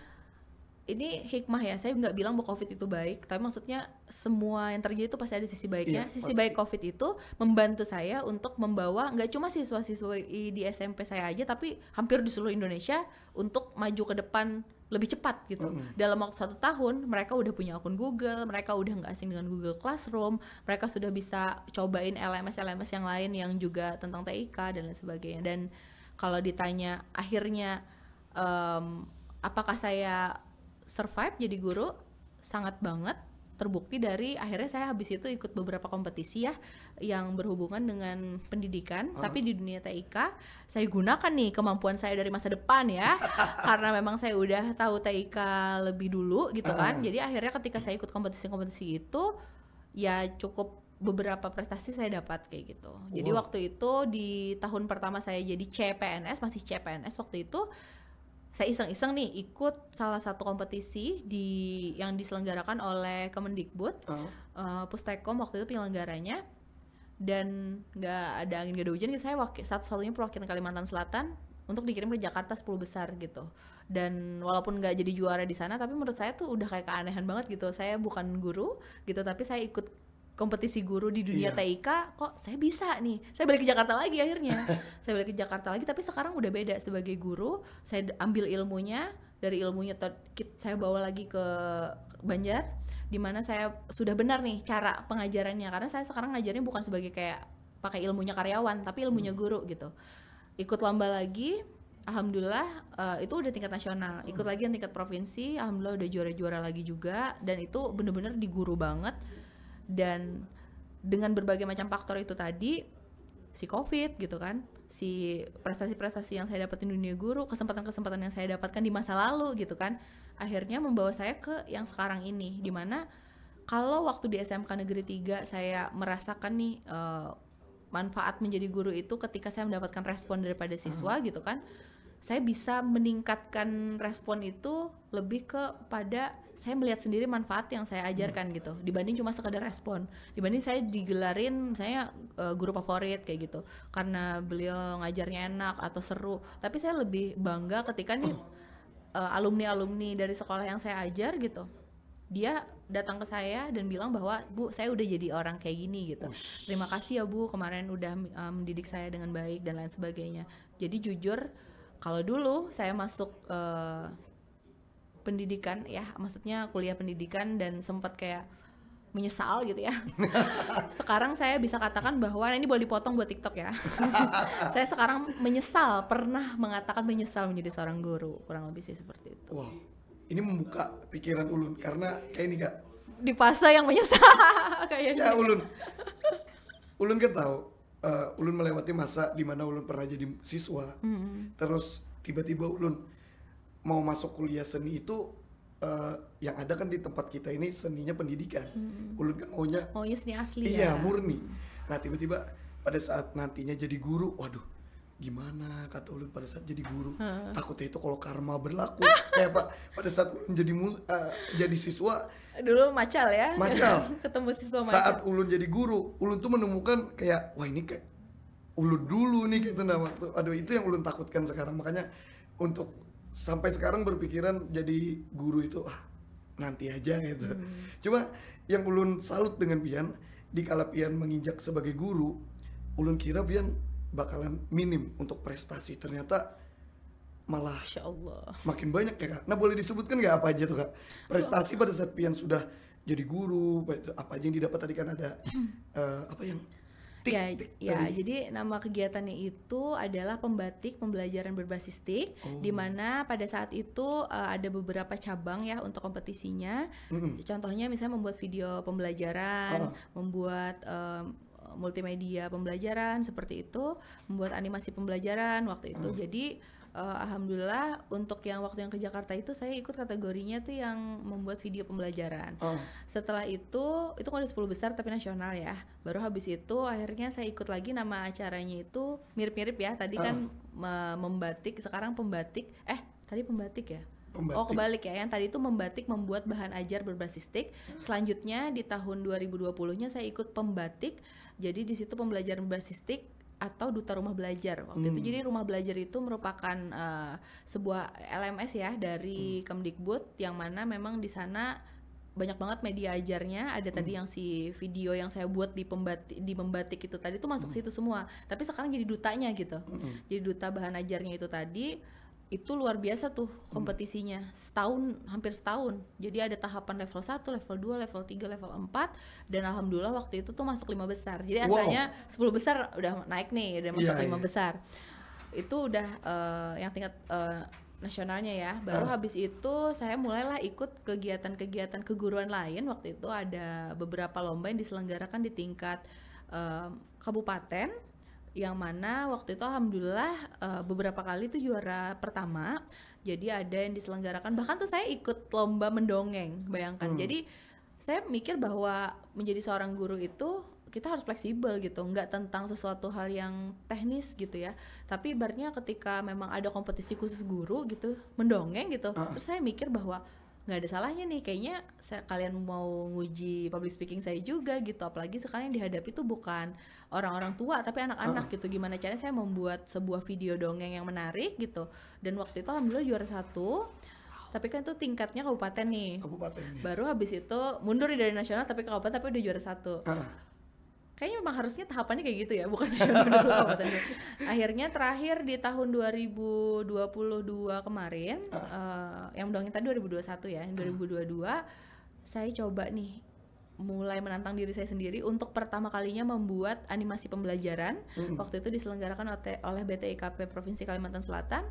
Ini hikmah ya, saya nggak bilang bahwa COVID itu baik, tapi maksudnya semua yang terjadi itu pasti ada sisi baiknya. Sisi baik COVID itu membantu saya untuk membawa nggak cuma siswa-siswi di SMP saya aja, tapi hampir di seluruh Indonesia untuk maju ke depan lebih cepat gitu. Dalam waktu 1 tahun mereka udah punya akun Google, mereka udah nggak asing dengan Google Classroom, mereka sudah bisa cobain LMS yang lain yang juga tentang TIK dan lain sebagainya. Dan kalau ditanya akhirnya apakah saya survive jadi guru, sangat banget terbukti dari akhirnya saya habis itu ikut beberapa kompetisi ya yang berhubungan dengan pendidikan, tapi di dunia TIK saya gunakan nih kemampuan saya dari masa depan ya karena memang saya udah tahu TIK lebih dulu gitu kan. Jadi akhirnya ketika saya ikut kompetisi-kompetisi itu ya cukup beberapa prestasi saya dapat kayak gitu. Jadi waktu itu di tahun pertama saya jadi CPNS, masih CPNS waktu itu, saya iseng-iseng nih ikut salah satu kompetisi yang diselenggarakan oleh Kemendikbud, Pustekom waktu itu penyelenggaranya, dan nggak ada angin nggak ada hujan, saya satu-satunya perwakilan Kalimantan Selatan untuk dikirim ke Jakarta 10 besar gitu. Dan walaupun nggak jadi juara di sana, tapi menurut saya tuh udah kayak keanehan banget gitu. Saya bukan guru gitu, tapi saya ikut kompetisi guru di dunia TIK, kok saya bisa nih. Saya balik ke Jakarta lagi akhirnya. Saya balik ke Jakarta lagi, tapi sekarang udah beda. Sebagai guru, saya ambil ilmunya, dari ilmunya saya bawa lagi ke Banjar, dimana saya sudah benar nih cara pengajarannya. Karena saya sekarang ngajarnya bukan sebagai kayak pakai ilmunya karyawan, tapi ilmunya guru gitu. Ikut lomba lagi, alhamdulillah itu udah tingkat nasional. Ikut lagi yang tingkat provinsi, alhamdulillah udah juara-juara lagi juga. Dan itu bener-bener di guru banget. Dan dengan berbagai macam faktor itu tadi, si COVID gitu kan, si prestasi-prestasi yang saya dapetin di dunia guru, kesempatan-kesempatan yang saya dapatkan di masa lalu gitu kan, akhirnya membawa saya ke yang sekarang ini, dimana kalau waktu di SMK Negeri 3 saya merasakan nih manfaat menjadi guru itu ketika saya mendapatkan respon daripada siswa gitu kan, saya bisa meningkatkan respon itu lebih kepada saya melihat sendiri manfaat yang saya ajarkan gitu, dibanding cuma sekedar respon, dibanding saya digelarin saya guru favorit kayak gitu karena beliau ngajarnya enak atau seru. Tapi saya lebih bangga ketika nih alumni-alumni dari sekolah yang saya ajar gitu, dia datang ke saya dan bilang bahwa, Bu, saya udah jadi orang kayak gini gitu. Terima kasih ya Bu, kemarin udah mendidik saya dengan baik dan lain sebagainya. Jadi jujur, kalau dulu saya masuk pendidikan ya, maksudnya kuliah pendidikan dan sempat kayak menyesal gitu ya. Sekarang saya bisa katakan bahwa, ini boleh dipotong buat TikTok ya. Saya sekarang menyesal, pernah mengatakan menyesal menjadi seorang guru, kurang lebih sih seperti itu. Wow, ini membuka pikiran Ulun karena kayak ini Kak. Di fase yang menyesal kayaknya. Ya Ulun kan tahu, Ulun melewati masa di mana Ulun pernah jadi siswa, terus tiba-tiba Ulun mau masuk kuliah seni itu, yang ada kan di tempat kita ini seninya pendidikan. Ulun kan maunya seni asli iya, ya. murni. Nah tiba-tiba pada saat nantinya jadi guru, waduh gimana kata Ulun pada saat jadi guru, takutnya itu kalau karma berlaku. Pada saat Ulun jadi siswa dulu macal ya. Ketemu siswa macal. Saat Ulun jadi guru, Ulun tuh menemukan kayak, wah ini kayak Ulun dulu nih gitu. Nah waktu, aduh itu yang Ulun takutkan sekarang. Makanya untuk sampai sekarang berpikiran jadi guru itu nanti aja gitu. Cuma yang Ulun salut dengan Pian, di kala Pian menginjak sebagai guru, Ulun kira Pian bakalan minim untuk prestasi, ternyata malah Masya Allah makin banyak ya Kak. Nah boleh disebutkan nggak apa aja tuh Kak prestasi pada saat Pian sudah jadi guru, apa aja yang didapat tadi kan ada apa yang Ya, jadi nama kegiatannya itu adalah pembatik pembelajaran berbasis TIK, di mana pada saat itu ada beberapa cabang ya untuk kompetisinya. Contohnya misalnya membuat video pembelajaran, membuat multimedia pembelajaran seperti itu, membuat animasi pembelajaran waktu itu. Jadi alhamdulillah untuk yang waktu yang ke Jakarta itu saya ikut kategorinya tuh yang membuat video pembelajaran. Setelah itu kan udah 10 besar tapi nasional ya. Baru habis itu akhirnya saya ikut lagi, nama acaranya itu mirip-mirip ya. Tadi kan membatik, sekarang pembatik. Tadi pembatik ya? Pembatik. Oh kebalik ya, yang tadi itu membatik membuat bahan ajar berbasis TIK. Selanjutnya di tahun 2020-nya saya ikut pembatik. Jadi di situ pembelajaran berbasis TIK atau Duta Rumah Belajar waktu itu. Jadi Rumah Belajar itu merupakan sebuah LMS ya dari Kemdikbud, yang mana memang di sana banyak banget media ajarnya. Ada tadi yang si video yang saya buat di membatik itu tadi itu masuk situ semua. Tapi sekarang jadi dutanya gitu. Jadi duta bahan ajarnya itu tadi. Itu luar biasa tuh kompetisinya, hampir setahun. Jadi ada tahapan level 1, level 2, level 3, level 4, dan alhamdulillah waktu itu tuh masuk 5 besar. Jadi asalnya 10 besar udah naik nih, udah masuk 5 besar. Itu udah yang tingkat nasionalnya ya. Baru habis itu saya mulailah ikut kegiatan-kegiatan keguruan lain. Waktu itu ada beberapa lomba yang diselenggarakan di tingkat kabupaten, yang mana waktu itu alhamdulillah beberapa kali itu juara pertama. Jadi ada yang diselenggarakan, bahkan tuh saya ikut lomba mendongeng, bayangkan. Jadi saya mikir bahwa menjadi seorang guru itu kita harus fleksibel gitu, nggak tentang sesuatu hal yang teknis gitu ya, tapi ibaratnya ketika memang ada kompetisi khusus guru gitu, mendongeng gitu, terus saya mikir bahwa nggak ada salahnya nih, kayaknya kalian mau nguji public speaking saya juga gitu, apalagi sekarang yang dihadapi tuh bukan orang-orang tua tapi anak-anak gitu. Gimana caranya saya membuat sebuah video dongeng yang menarik gitu, dan waktu itu alhamdulillah juara 1. Tapi kan itu tingkatnya kabupaten nih. Baru habis itu mundur dari nasional tapi kabupaten, tapi udah juara 1. Kayaknya memang harusnya tahapannya kayak gitu ya, bukan nasional dulu kabupaten. Akhirnya terakhir di tahun 2022 kemarin, yang dongeng tadi 2021 ya, yang 2022 saya coba nih mulai menantang diri saya sendiri untuk pertama kalinya membuat animasi pembelajaran. Waktu itu diselenggarakan oleh BTIKP Provinsi Kalimantan Selatan.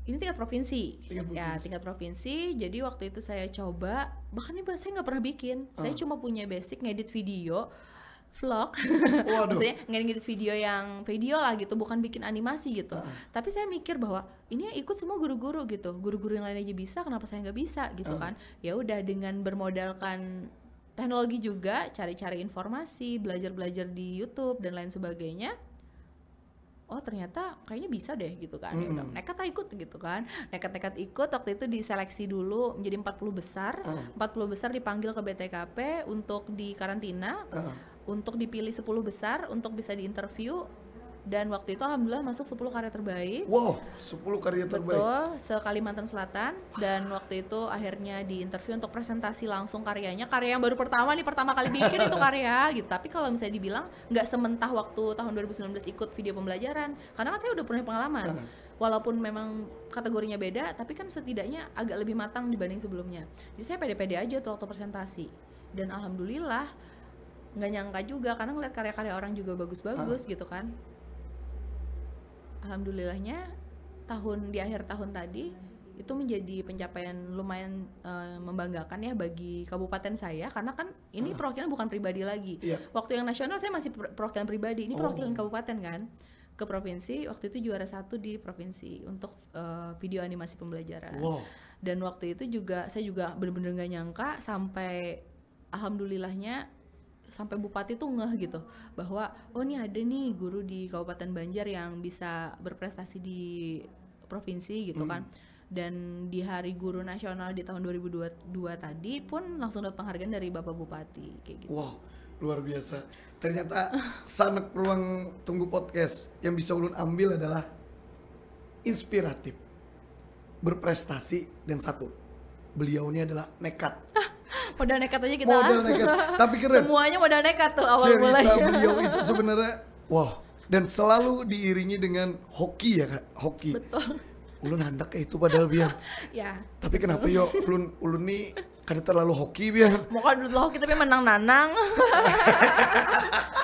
Ini tingkat provinsi. Ya tingkat provinsi. Jadi waktu itu saya coba, bahkan nih saya nggak pernah bikin. Saya cuma punya basic ngedit video, vlog, maksudnya ngedit video yang video lah gitu, bukan bikin animasi gitu. Tapi saya mikir bahwa ini yang ikut semua guru-guru gitu, guru-guru yang lain aja bisa, kenapa saya nggak bisa gitu kan? Ya udah, dengan bermodalkan teknologi juga, cari-cari informasi, belajar-belajar di YouTube dan lain sebagainya. Oh ternyata kayaknya bisa deh gitu kan. Ya udah, nekat ikut gitu kan. Nekat ikut. Waktu itu diseleksi dulu menjadi 40 besar. 40 besar dipanggil ke BTKP untuk di karantina. Untuk dipilih 10 besar untuk bisa diinterview. Dan waktu itu alhamdulillah masuk 10 karya terbaik. Wow, 10 karya terbaik. Betul, se-Kalimantan Selatan. Dan waktu itu akhirnya diinterview untuk presentasi langsung karyanya. Karya yang baru pertama kali bikin itu karya gitu. Tapi kalau misalnya dibilang nggak sementah waktu tahun 2019 ikut video pembelajaran, karena kan saya udah punya pengalaman. Walaupun memang kategorinya beda, tapi kan setidaknya agak lebih matang dibanding sebelumnya. Jadi saya pede-pede aja tuh waktu presentasi. Dan alhamdulillah nggak nyangka juga, karena ngeliat karya-karya orang juga bagus-bagus gitu kan. Alhamdulillahnya di akhir tahun tadi itu menjadi pencapaian lumayan membanggakan ya bagi kabupaten saya, karena kan ini perwakilan bukan pribadi lagi. Waktu yang nasional saya masih perwakilan pribadi, ini perwakilan kabupaten kan ke provinsi. Waktu itu juara 1 di provinsi untuk video animasi pembelajaran. Dan waktu itu saya juga benar-benar nggak nyangka, sampai alhamdulillahnya sampai bupati tuh ngeh gitu bahwa oh ini ada nih guru di Kabupaten Banjar yang bisa berprestasi di provinsi gitu kan. Dan di Hari Guru Nasional di tahun 2022 tadi pun langsung dapat penghargaan dari Bapak Bupati kayak gitu. Wow, luar biasa. Ternyata Sanak Ruang Tunggu Podcast yang bisa ulun ambil adalah inspiratif, berprestasi, dan satu, beliau ini adalah nekat. Modal nekat aja kita. Modal nekat, tapi keren. Semuanya modal nekat tuh awal mulai. Cerita beliau itu sebenarnya, wah, dan selalu diiringi dengan hoki ya Kak, hoki. Betul. ulun handak kayak itu padahal Bian. Ya. Tapi kenapa yo ulun nih kada terlalu hoki Bian. Mau kalau dulu hoki tapi menang nanang.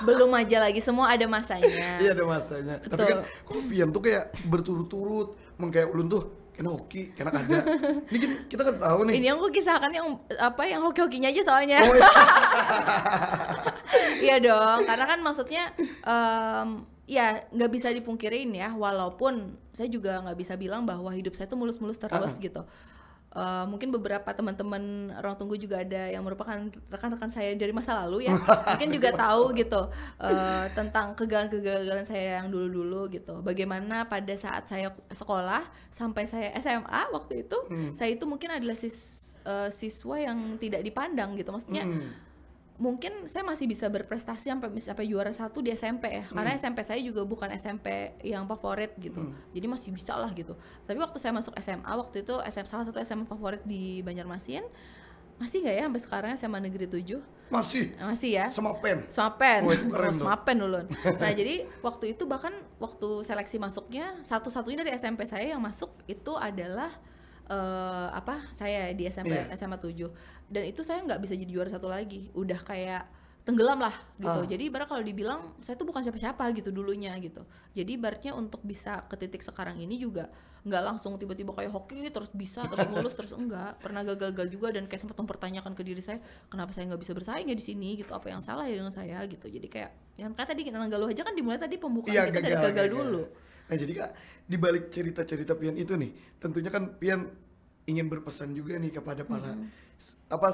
Belum aja lagi, semua ada masanya. Iya ada masanya. Betul. Tapi kan kalau Pian tuh kayak berturut-turut, kayak ulun tuh kena hoki, kena kada. Ini kan kita kan tahu nih. Ini yang aku kisahkan yang hoki-hokinya aja soalnya. Oh, iya. Iya dong, karena kan maksudnya ya nggak bisa dipungkirin ya, walaupun saya juga nggak bisa bilang bahwa hidup saya tuh mulus-mulus terus gitu. Mungkin beberapa teman-teman Ruang Tunggu juga ada yang merupakan rekan-rekan saya dari masa lalu ya, mungkin juga tahu gitu tentang kegagalan-kegagalan saya yang dulu-dulu gitu. Bagaimana pada saat saya sekolah sampai saya SMA waktu itu, saya itu mungkin adalah siswa yang tidak dipandang gitu, maksudnya. Mungkin saya masih bisa berprestasi sampai juara 1 di SMP ya, karena SMP saya juga bukan SMP yang favorit gitu, jadi masih bisa lah gitu. Tapi waktu saya masuk SMA waktu itu, salah satu SMA favorit di Banjarmasin, masih nggak ya sampai sekarang SMA Negeri 7? Masih ya. Semapen. Oh, itu keren Semapen dulu. Nah jadi waktu itu bahkan waktu seleksi masuknya satu-satunya dari SMP saya yang masuk itu adalah saya di SMA 7, dan itu saya nggak bisa jadi juara 1 lagi, udah kayak tenggelam lah gitu. Jadi ibarat kalau dibilang saya tuh bukan siapa-siapa gitu dulunya gitu. Jadi ibaratnya untuk bisa ke titik sekarang ini juga nggak langsung tiba-tiba kayak hoki terus bisa terus mulus terus enggak, pernah gagal juga dan kayak sempat mempertanyakan ke diri saya, kenapa saya nggak bisa bersaing ya di sini gitu, apa yang salah ya dengan saya gitu. Jadi kayak yang kata tadi Nanggalo aja kan dimulai tadi pembukaan kita dari gagal dulu. Nah jadi Kak, di balik cerita-cerita Pian itu nih, tentunya kan Pian ingin berpesan juga nih kepada para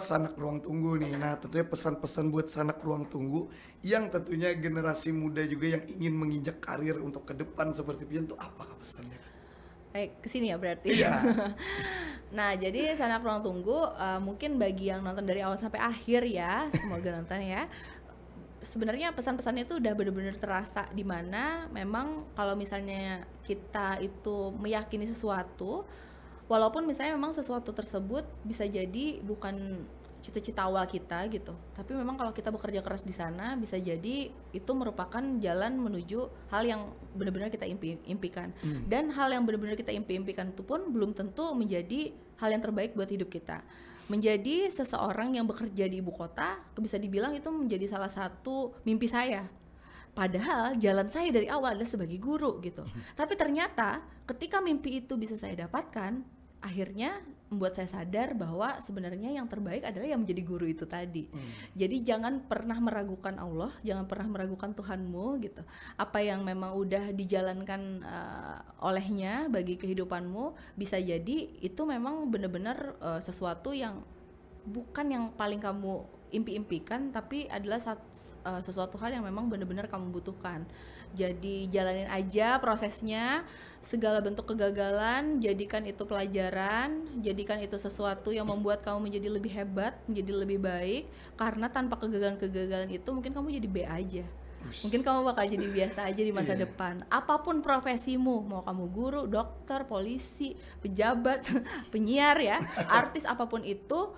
sanak ruang tunggu nih. Nah tentunya pesan-pesan buat sanak ruang tunggu yang tentunya generasi muda juga yang ingin menginjak karir untuk ke depan seperti Pian tuh apakah pesannya? Kesini ya berarti. Iya. Nah jadi sanak ruang tunggu mungkin bagi yang nonton dari awal sampai akhir ya, semoga nonton ya. Sebenarnya pesan-pesannya itu udah benar-benar terasa, di mana memang kalau misalnya kita itu meyakini sesuatu, walaupun misalnya memang sesuatu tersebut bisa jadi bukan cita-cita awal kita gitu, tapi memang kalau kita bekerja keras di sana bisa jadi itu merupakan jalan menuju hal yang benar-benar kita impikan. Dan hal yang benar-benar kita impikan itu pun belum tentu menjadi hal yang terbaik buat hidup kita. Menjadi seseorang yang bekerja di ibu kota bisa dibilang itu menjadi salah satu mimpi saya. Padahal jalan saya dari awal adalah sebagai guru gitu. Tapi ternyata ketika mimpi itu bisa saya dapatkan, akhirnya membuat saya sadar bahwa sebenarnya yang terbaik adalah yang menjadi guru itu tadi. Jadi jangan pernah meragukan Allah, jangan pernah meragukan Tuhanmu gitu. Apa yang memang udah dijalankan olehnya bagi kehidupanmu, bisa jadi itu memang benar-benar sesuatu yang bukan yang paling kamu impi-impikan, tapi adalah sesuatu hal yang memang benar-benar kamu butuhkan. Jadi jalanin aja prosesnya, segala bentuk kegagalan jadikan itu pelajaran, jadikan itu sesuatu yang membuat kamu menjadi lebih hebat, menjadi lebih baik. Karena tanpa kegagalan-kegagalan itu mungkin kamu jadi B aja, mungkin kamu bakal jadi biasa aja di masa depan. Apapun profesimu, mau kamu guru, dokter, polisi, pejabat, penyiar ya, artis, apapun itu,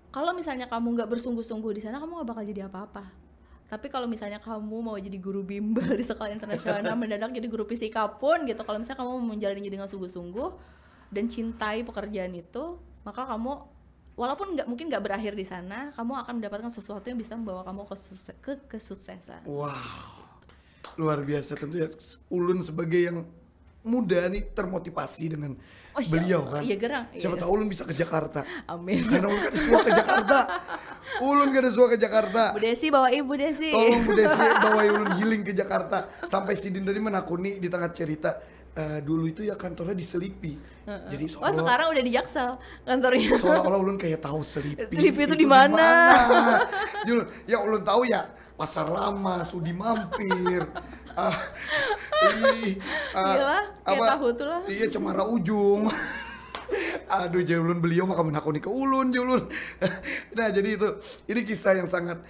kalau misalnya kamu nggak bersungguh-sungguh di sana, kamu nggak bakal jadi apa-apa. Tapi kalau misalnya kamu mau jadi guru bimbel di sekolah internasional, mendadak jadi guru fisika pun gitu, kalau misalnya kamu menjalaninya dengan sungguh-sungguh dan cintai pekerjaan itu, maka kamu walaupun mungkin nggak berakhir di sana, kamu akan mendapatkan sesuatu yang bisa membawa kamu ke kesuksesan. Wow, luar biasa. Tentu ya Ulun sebagai yang muda nih termotivasi dengan beliau kan. Iya gerang. Siapa tahu Ulun bisa ke Jakarta. Amin. Karena Ulun kan suka ke Jakarta. Ulun gak ada suka ke Jakarta. Bu Desi bawa ibu Desi. Tolong Bu Desi bawa Ulun healing ke Jakarta. Sampai Sidin tadi menakuni di tengah cerita. Dulu itu ya kantornya di Selipi. Jadi sekarang udah di Jaksel kantornya. Seolah-olah Ulun kayak tahu Selipi. Selipi itu di mana? Ya Ulun tahu ya Pasar Lama, Sudi Mampir. Gila, kayak tahu tuh lah. Iya, Cemara Ujung. Aduh, jadi Ulun beliau maka menakuni ke Ulun, Ulun. Nah, jadi ini kisah yang sangat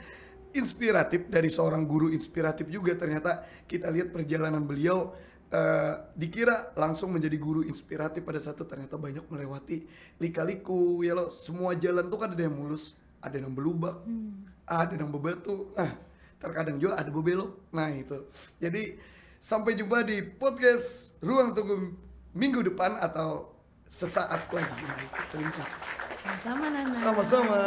inspiratif dari seorang guru inspiratif juga. Ternyata kita lihat perjalanan beliau, dikira langsung menjadi guru inspiratif, pada satu ternyata banyak melewati lika-liku ya loh. Semua jalan tuh kan ada yang mulus, ada yang belubak, ada yang bebatu, terkadang juga ada bebelok. Nah itu. Jadi sampai jumpa di podcast Ruang Tunggu minggu depan atau sesaat lagi. Terima kasih. Sama Nana. Sama-sama.